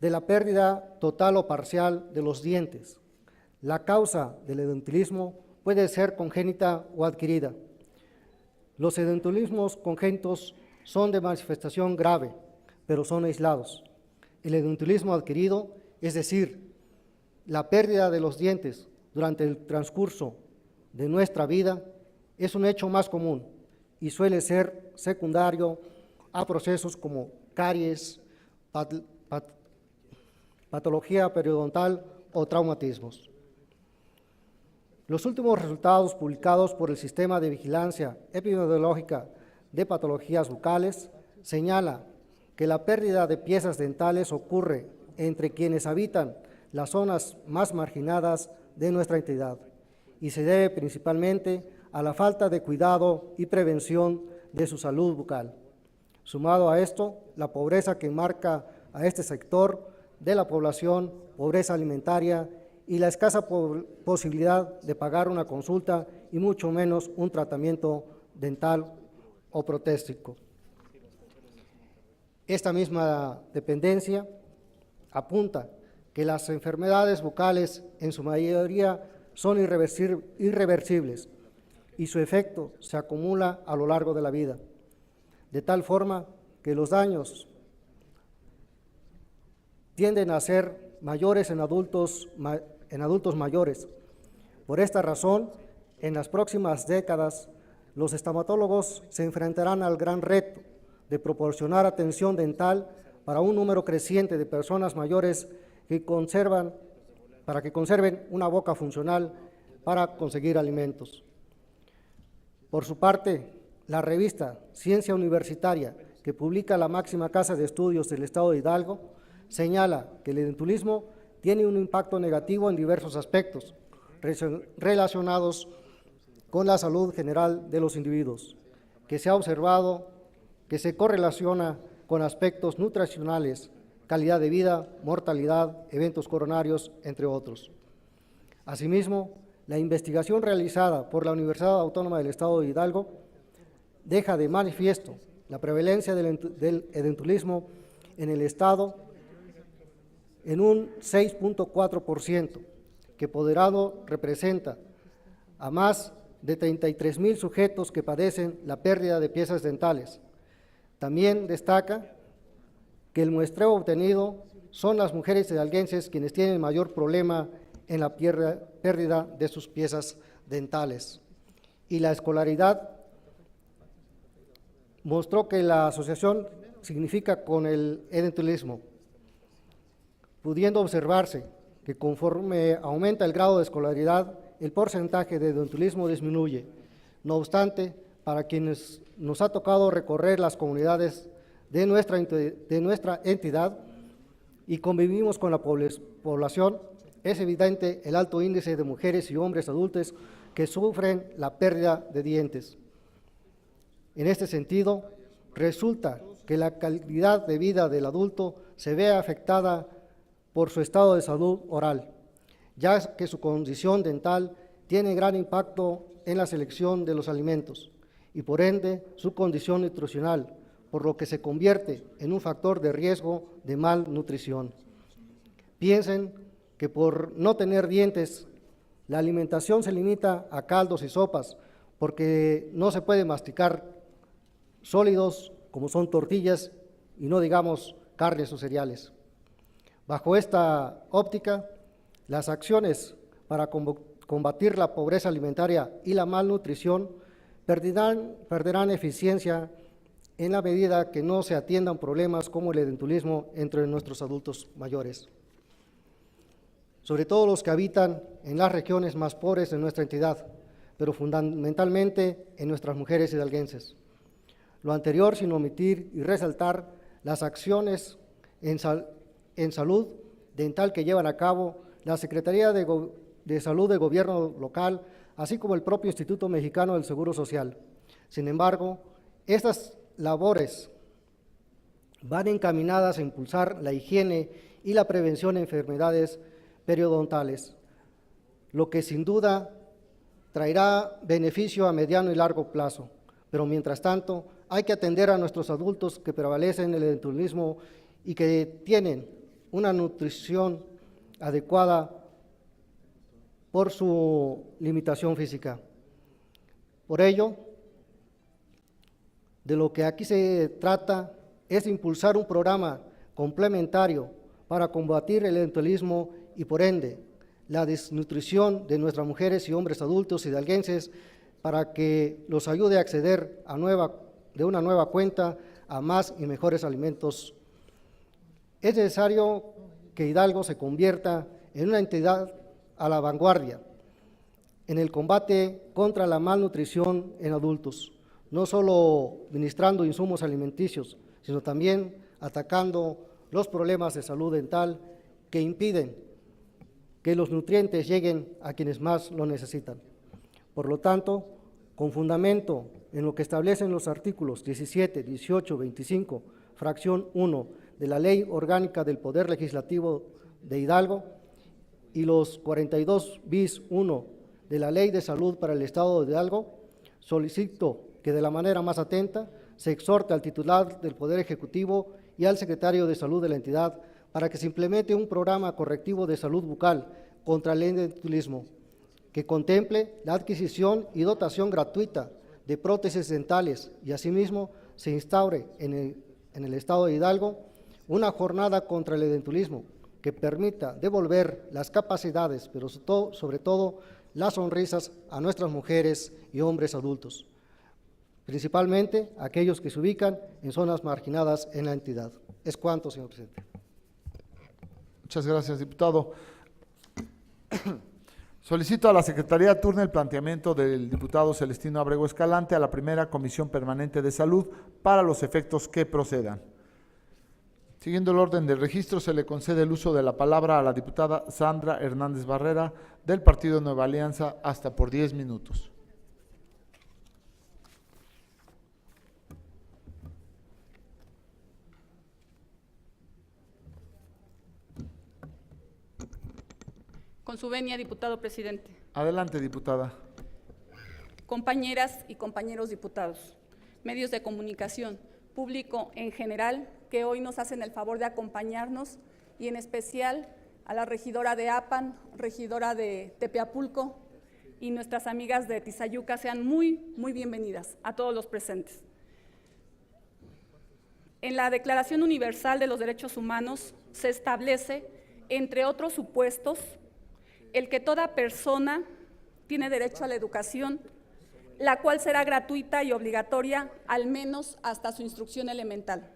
de la pérdida total o parcial de los dientes. La causa del edentulismo puede ser congénita o adquirida. Los edentulismos congénitos son de manifestación grave, pero son aislados. El edentulismo adquirido, es decir, la pérdida de los dientes durante el transcurso de nuestra vida, es un hecho más común y suele ser secundario a procesos como caries, patología periodontal o traumatismos. Los últimos resultados publicados por el Sistema de Vigilancia Epidemiológica de Patologías Bucales señala que la pérdida de piezas dentales ocurre entre quienes habitan las zonas más marginadas de nuestra entidad y se debe principalmente a la falta de cuidado y prevención de su salud bucal. Sumado a esto, la pobreza que marca a este sector de la población, pobreza alimentaria y la escasa posibilidad de pagar una consulta y mucho menos un tratamiento dental o protésico. Esta misma dependencia apunta que las enfermedades bucales en su mayoría son irreversibles y su efecto se acumula a lo largo de la vida, de tal forma que los daños tienden a ser mayores en adultos mayores. Por esta razón, en las próximas décadas, los estomatólogos se enfrentarán al gran reto de proporcionar atención dental para un número creciente de personas mayores para que conserven una boca funcional para conseguir alimentos. Por su parte, la revista Ciencia Universitaria, que publica la máxima casa de estudios del Estado de Hidalgo, señala que el edentulismo tiene un impacto negativo en diversos aspectos relacionados con la salud general de los individuos, que se ha observado que se correlaciona con aspectos nutricionales, calidad de vida, mortalidad, eventos coronarios, entre otros. Asimismo, la investigación realizada por la Universidad Autónoma del Estado de Hidalgo deja de manifiesto la prevalencia del edentulismo en el Estado en un 6.4%, que Poderado representa a más de 33,000 sujetos que padecen la pérdida de piezas dentales. También destaca que el muestreo obtenido son las mujeres hidalguenses quienes tienen mayor problema en la pérdida de sus piezas dentales. Y la escolaridad mostró que la asociación significa con el edentulismo, pudiendo observarse que conforme aumenta el grado de escolaridad, el porcentaje de edentulismo disminuye. No obstante, para quienes nos ha tocado recorrer las comunidades de nuestra entidad y convivimos con la población, es evidente el alto índice de mujeres y hombres adultos que sufren la pérdida de dientes. En este sentido, resulta que la calidad de vida del adulto se ve afectada por su estado de salud oral, ya que su condición dental tiene gran impacto en la selección de los alimentos y por ende su condición nutricional, por lo que se convierte en un factor de riesgo de malnutrición. Piensen que por no tener dientes, la alimentación se limita a caldos y sopas, porque no se puede masticar sólidos como son tortillas y no digamos carnes o cereales. Bajo esta óptica, las acciones para combatir la pobreza alimentaria y la malnutrición perderán eficiencia en la medida que no se atiendan problemas como el edentulismo entre nuestros adultos mayores. sobre todo los que habitan en las regiones más pobres de nuestra entidad, pero fundamentalmente en nuestras mujeres hidalguenses. Lo anterior sin omitir y resaltar las acciones en salud dental que llevan a cabo la Secretaría de Salud del Gobierno local, así como el propio Instituto Mexicano del Seguro Social. Sin embargo, estas labores van encaminadas a impulsar la higiene y la prevención de enfermedades periodontales, lo que sin duda traerá beneficio a mediano y largo plazo. Pero mientras tanto, hay que atender a nuestros adultos que prevalecen el endodontismo y que tienen una nutrición adecuada por su limitación física. Por ello, de lo que aquí se trata es impulsar un programa complementario para combatir el endodontismo y por ende la desnutrición de nuestras mujeres y hombres adultos hidalguenses para que los ayude a acceder de una nueva cuenta a más y mejores alimentos. Es necesario que Hidalgo se convierta en una entidad a la vanguardia en el combate contra la malnutrición en adultos, no solo ministrando insumos alimenticios, sino también atacando los problemas de salud dental que impiden que los nutrientes lleguen a quienes más lo necesitan. Por lo tanto, con fundamento en lo que establecen los artículos 17, 18, 25, fracción 1 de la Ley Orgánica del Poder Legislativo de Hidalgo y los 42 bis 1 de la Ley de Salud para el Estado de Hidalgo, solicito que de la manera más atenta se exhorte al titular del Poder Ejecutivo y al secretario de Salud de la entidad para que se implemente un programa correctivo de salud bucal contra el endodontismo que contemple la adquisición y dotación gratuita de prótesis dentales y asimismo se instaure en el Estado de Hidalgo una jornada contra el endodontismo que permita devolver las capacidades, pero sobre todo las sonrisas a nuestras mujeres y hombres adultos, principalmente aquellos que se ubican en zonas marginadas en la entidad. Es cuanto, señor presidente. Muchas gracias, diputado. Solicito a la Secretaría turne el planteamiento del diputado Celestino Abrego Escalante a la primera Comisión Permanente de Salud para los efectos que procedan. Siguiendo el orden del registro, se le concede el uso de la palabra a la diputada Sandra Hernández Barrera del Partido Nueva Alianza hasta por 10 minutos. Con su venia, diputado presidente. Adelante, diputada. Compañeras y compañeros diputados, medios de comunicación, público en general, que hoy nos hacen el favor de acompañarnos, y en especial a la regidora de Apan, regidora de Tepeapulco y nuestras amigas de Tizayuca, sean muy bienvenidas a todos los presentes. En la Declaración Universal de los Derechos Humanos se establece, entre otros supuestos, el que toda persona tiene derecho a la educación, la cual será gratuita y obligatoria al menos hasta su instrucción elemental.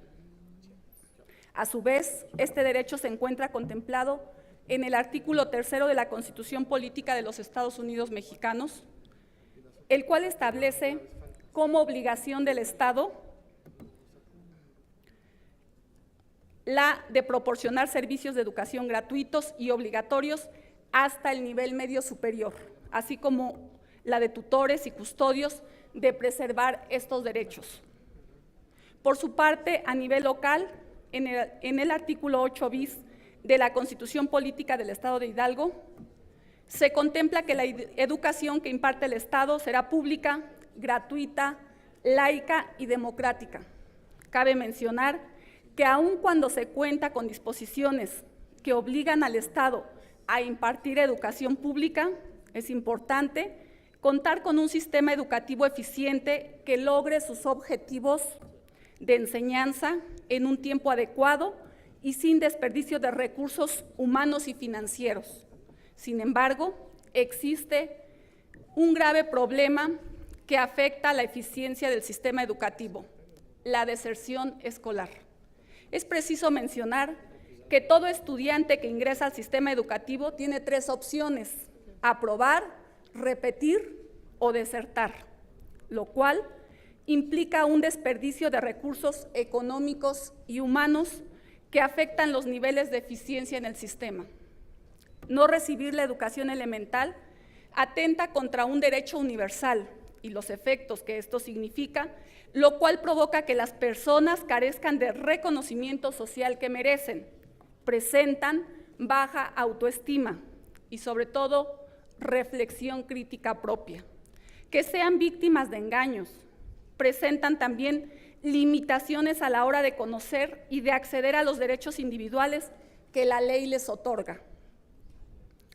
A su vez, este derecho se encuentra contemplado en el artículo 3 de la Constitución Política de los Estados Unidos Mexicanos, el cual establece como obligación del Estado la de proporcionar servicios de educación gratuitos y obligatorios hasta el nivel medio superior, así como la de tutores y custodios, de preservar estos derechos. Por su parte, a nivel local, en el artículo 8 bis de la Constitución Política del Estado de Hidalgo, se contempla que la educación que imparte el Estado será pública, gratuita, laica y democrática. Cabe mencionar que aun cuando se cuenta con disposiciones que obligan al Estado a impartir educación pública, es importante contar con un sistema educativo eficiente que logre sus objetivos de enseñanza en un tiempo adecuado y sin desperdicio de recursos humanos y financieros. Sin embargo, existe un grave problema que afecta la eficiencia del sistema educativo: la deserción escolar. Es preciso mencionar que todo estudiante que ingresa al sistema educativo tiene 3 opciones: aprobar, repetir o desertar, lo cual implica un desperdicio de recursos económicos y humanos que afectan los niveles de eficiencia en el sistema. No recibir la educación elemental atenta contra un derecho universal y los efectos que esto significa, lo cual provoca que las personas carezcan de reconocimiento social que merecen, presentan baja autoestima y sobre todo reflexión crítica propia, que sean víctimas de engaños, presentan también limitaciones a la hora de conocer y de acceder a los derechos individuales que la ley les otorga,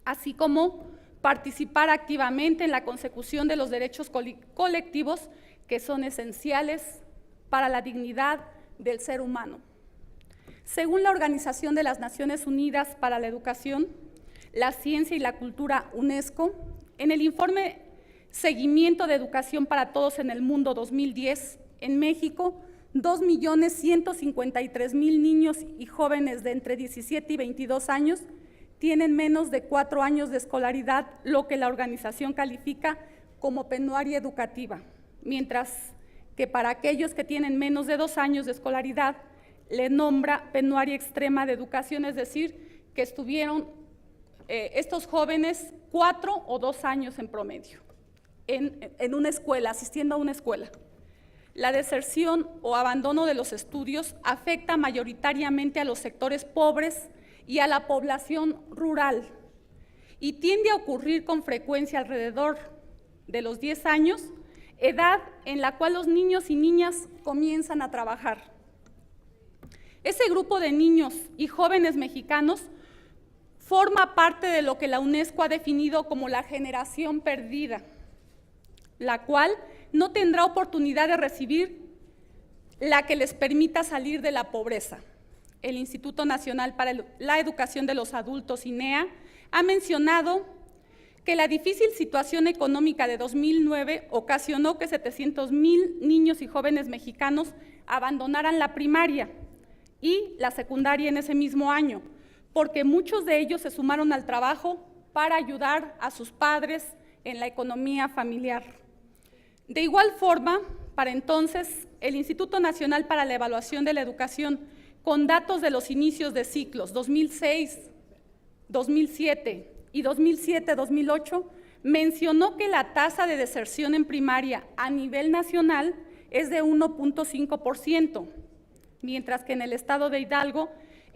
así como participar activamente en la consecución de los derechos colectivos que son esenciales para la dignidad del ser humano. Según la Organización de las Naciones Unidas para la Educación, la Ciencia y la Cultura UNESCO, en el informe Seguimiento de Educación para Todos en el Mundo 2010, en México, 2.153.000 niños y jóvenes de entre 17 y 22 años tienen menos de 4 años de escolaridad, lo que la organización califica como penuria educativa, mientras que para aquellos que tienen menos de 2 años de escolaridad, le nombra penuria extrema de educación, es decir, que estuvieron estos jóvenes 4 o 2 años en promedio en una escuela, asistiendo a una escuela. La deserción o abandono de los estudios afecta mayoritariamente a los sectores pobres y a la población rural y tiende a ocurrir con frecuencia alrededor de los 10 años, edad en la cual los niños y niñas comienzan a trabajar. Ese grupo de niños y jóvenes mexicanos forma parte de lo que la UNESCO ha definido como la generación perdida, la cual no tendrá oportunidad de recibir la que les permita salir de la pobreza. El Instituto Nacional para la Educación de los Adultos, INEA, ha mencionado que la difícil situación económica de 2009 ocasionó que 700,000 niños y jóvenes mexicanos abandonaran la primaria y la secundaria en ese mismo año, porque muchos de ellos se sumaron al trabajo para ayudar a sus padres en la economía familiar. De igual forma, para entonces, el Instituto Nacional para la Evaluación de la Educación, con datos de los inicios de ciclos 2006, 2007 y 2007-2008, mencionó que la tasa de deserción en primaria a nivel nacional es de 1.5%, mientras que en el estado de Hidalgo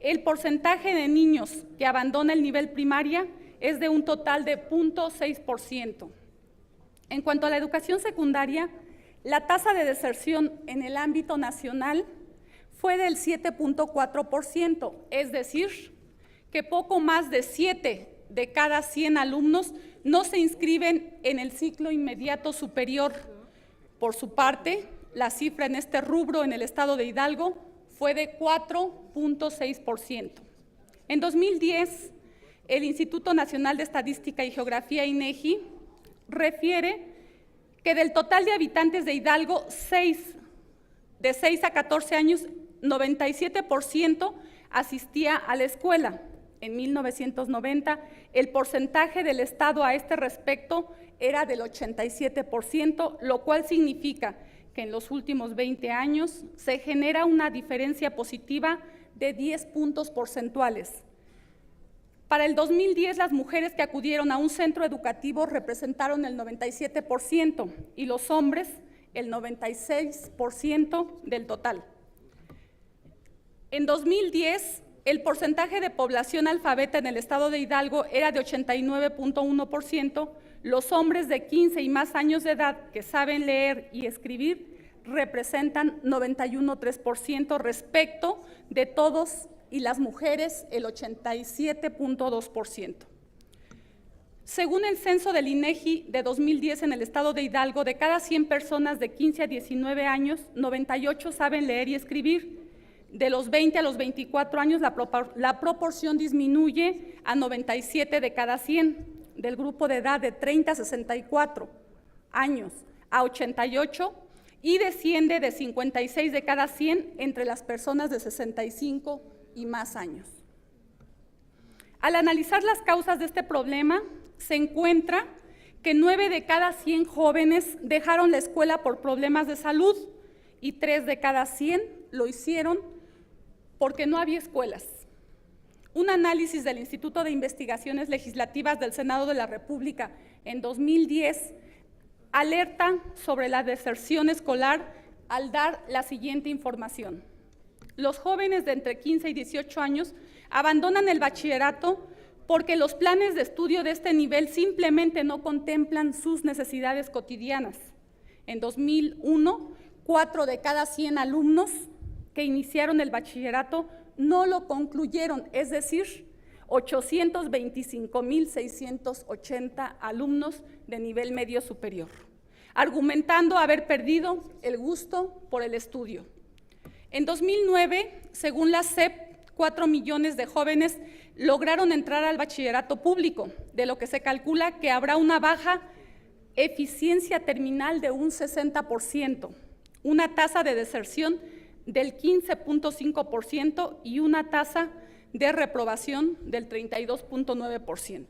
el porcentaje de niños que abandona el nivel primaria es de un total de 0.6%. En cuanto a la educación secundaria, la tasa de deserción en el ámbito nacional fue del 7.4%, es decir, que poco más de 7 de cada 100 alumnos no se inscriben en el ciclo inmediato superior. Por su parte, la cifra en este rubro en el estado de Hidalgo fue de 4.6%. En 2010, el Instituto Nacional de Estadística y Geografía, INEGI, refiere que del total de habitantes de Hidalgo, de 6 a 14 años, 97% asistía a la escuela. En 1990, el porcentaje del Estado a este respecto era del 87%, lo cual significa que en los últimos 20 años se genera una diferencia positiva de 10 puntos porcentuales. Para el 2010, las mujeres que acudieron a un centro educativo representaron el 97% y los hombres el 96% del total. En 2010, el porcentaje de población alfabeta en el estado de Hidalgo era de 89.1%, los hombres de 15 y más años de edad que saben leer y escribir representan 91.3% respecto de todos y las mujeres el 87.2%. Según el censo del INEGI de 2010 en el estado de Hidalgo, de cada 100 personas de 15 a 19 años, 98 saben leer y escribir. De los 20 a los 24 años, la proporción disminuye a 97 de cada 100, del grupo de edad de 30 a 64 años a 88 y desciende de 56 de cada 100 entre las personas de 65 y más años. Al analizar las causas de este problema, se encuentra que 9 de cada 100 jóvenes dejaron la escuela por problemas de salud y 3 de cada 100 lo hicieron porque no había escuelas. Un análisis del Instituto de Investigaciones Legislativas del Senado de la República en 2010 alerta sobre la deserción escolar al dar la siguiente información. Los jóvenes de entre 15 y 18 años abandonan el bachillerato porque los planes de estudio de este nivel simplemente no contemplan sus necesidades cotidianas. En 2001, 4 de cada 100 alumnos que iniciaron el bachillerato no lo concluyeron, es decir, 825,680 alumnos de nivel medio superior, argumentando haber perdido el gusto por el estudio. En 2009, según la SEP, 4 millones de jóvenes lograron entrar al bachillerato público, de lo que se calcula que habrá una baja eficiencia terminal de un 60%, una tasa de deserción del 15.5% y una tasa de reprobación del 32.9%.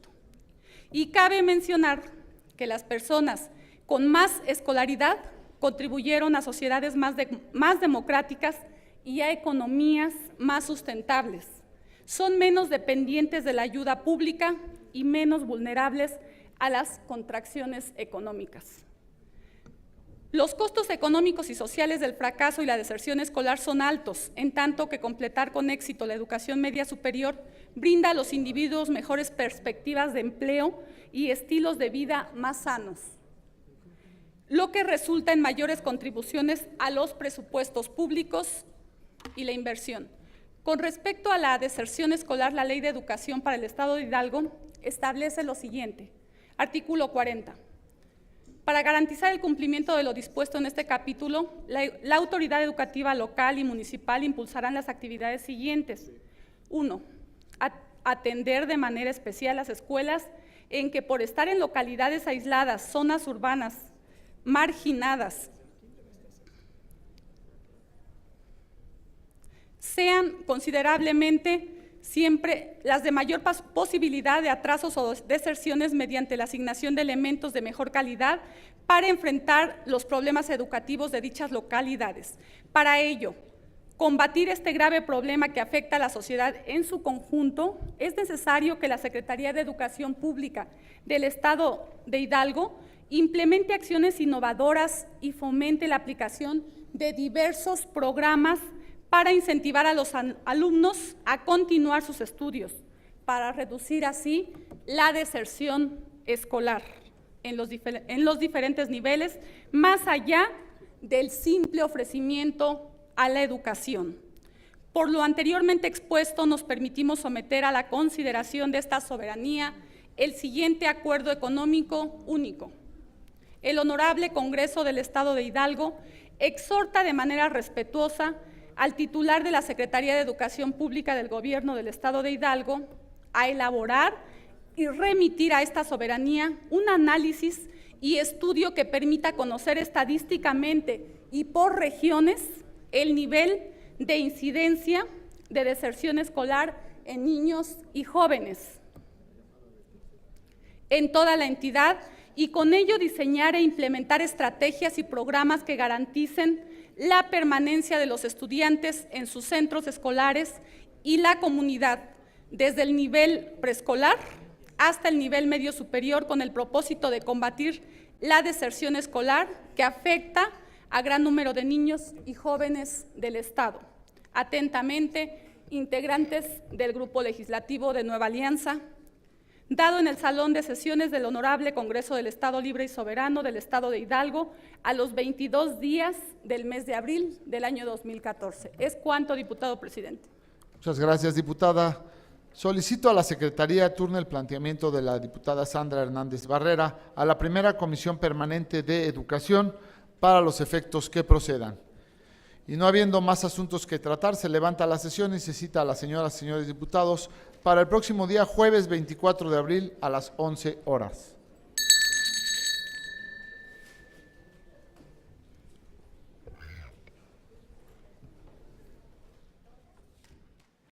Y cabe mencionar que las personas con más escolaridad contribuyeron a sociedades más democráticas y a economías más sustentables. Son menos dependientes de la ayuda pública y menos vulnerables a las contracciones económicas. Los costos económicos y sociales del fracaso y la deserción escolar son altos, en tanto que completar con éxito la educación media superior brinda a los individuos mejores perspectivas de empleo y estilos de vida más sanos, lo que resulta en mayores contribuciones a los presupuestos públicos y la inversión. Con respecto a la deserción escolar, la Ley de Educación para el Estado de Hidalgo establece lo siguiente. Artículo 40. Para garantizar el cumplimiento de lo dispuesto en este capítulo, la autoridad educativa local y municipal impulsarán las actividades siguientes. 1. Atender de manera especial las escuelas en que, por estar en localidades aisladas, zonas urbanas, marginadas, sean considerablemente siempre las de mayor posibilidad de atrasos o deserciones mediante la asignación de elementos de mejor calidad para enfrentar los problemas educativos de dichas localidades. Para ello, combatir este grave problema que afecta a la sociedad en su conjunto, es necesario que la Secretaría de Educación Pública del Estado de Hidalgo implemente acciones innovadoras y fomente la aplicación de diversos programas para incentivar a los alumnos a continuar sus estudios, para reducir así la deserción escolar en los diferentes niveles, más allá del simple ofrecimiento a la educación. Por lo anteriormente expuesto, nos permitimos someter a la consideración de esta soberanía el siguiente acuerdo económico único. El Honorable Congreso del Estado de Hidalgo exhorta de manera respetuosa al titular de la Secretaría de Educación Pública del Gobierno del Estado de Hidalgo a elaborar y remitir a esta soberanía un análisis y estudio que permita conocer estadísticamente y por regiones el nivel de incidencia de deserción escolar en niños y jóvenes en toda la entidad y con ello diseñar e implementar estrategias y programas que garanticen la permanencia de los estudiantes en sus centros escolares y la comunidad, desde el nivel preescolar hasta el nivel medio superior, con el propósito de combatir la deserción escolar que afecta a gran número de niños y jóvenes del Estado. Atentamente, integrantes del Grupo Legislativo de Nueva Alianza, dado en el Salón de Sesiones del Honorable Congreso del Estado Libre y Soberano del Estado de Hidalgo a los 22 días del mes de abril del año 2014. Es cuanto, diputado presidente. Muchas gracias, diputada. Solicito a la Secretaría turne el planteamiento de la diputada Sandra Hernández Barrera a la primera Comisión Permanente de Educación para los efectos que procedan. Y no habiendo más asuntos que tratar, se levanta la sesión y se cita a las señoras y señores diputados para el próximo día, jueves 24 de abril, a las 11 horas.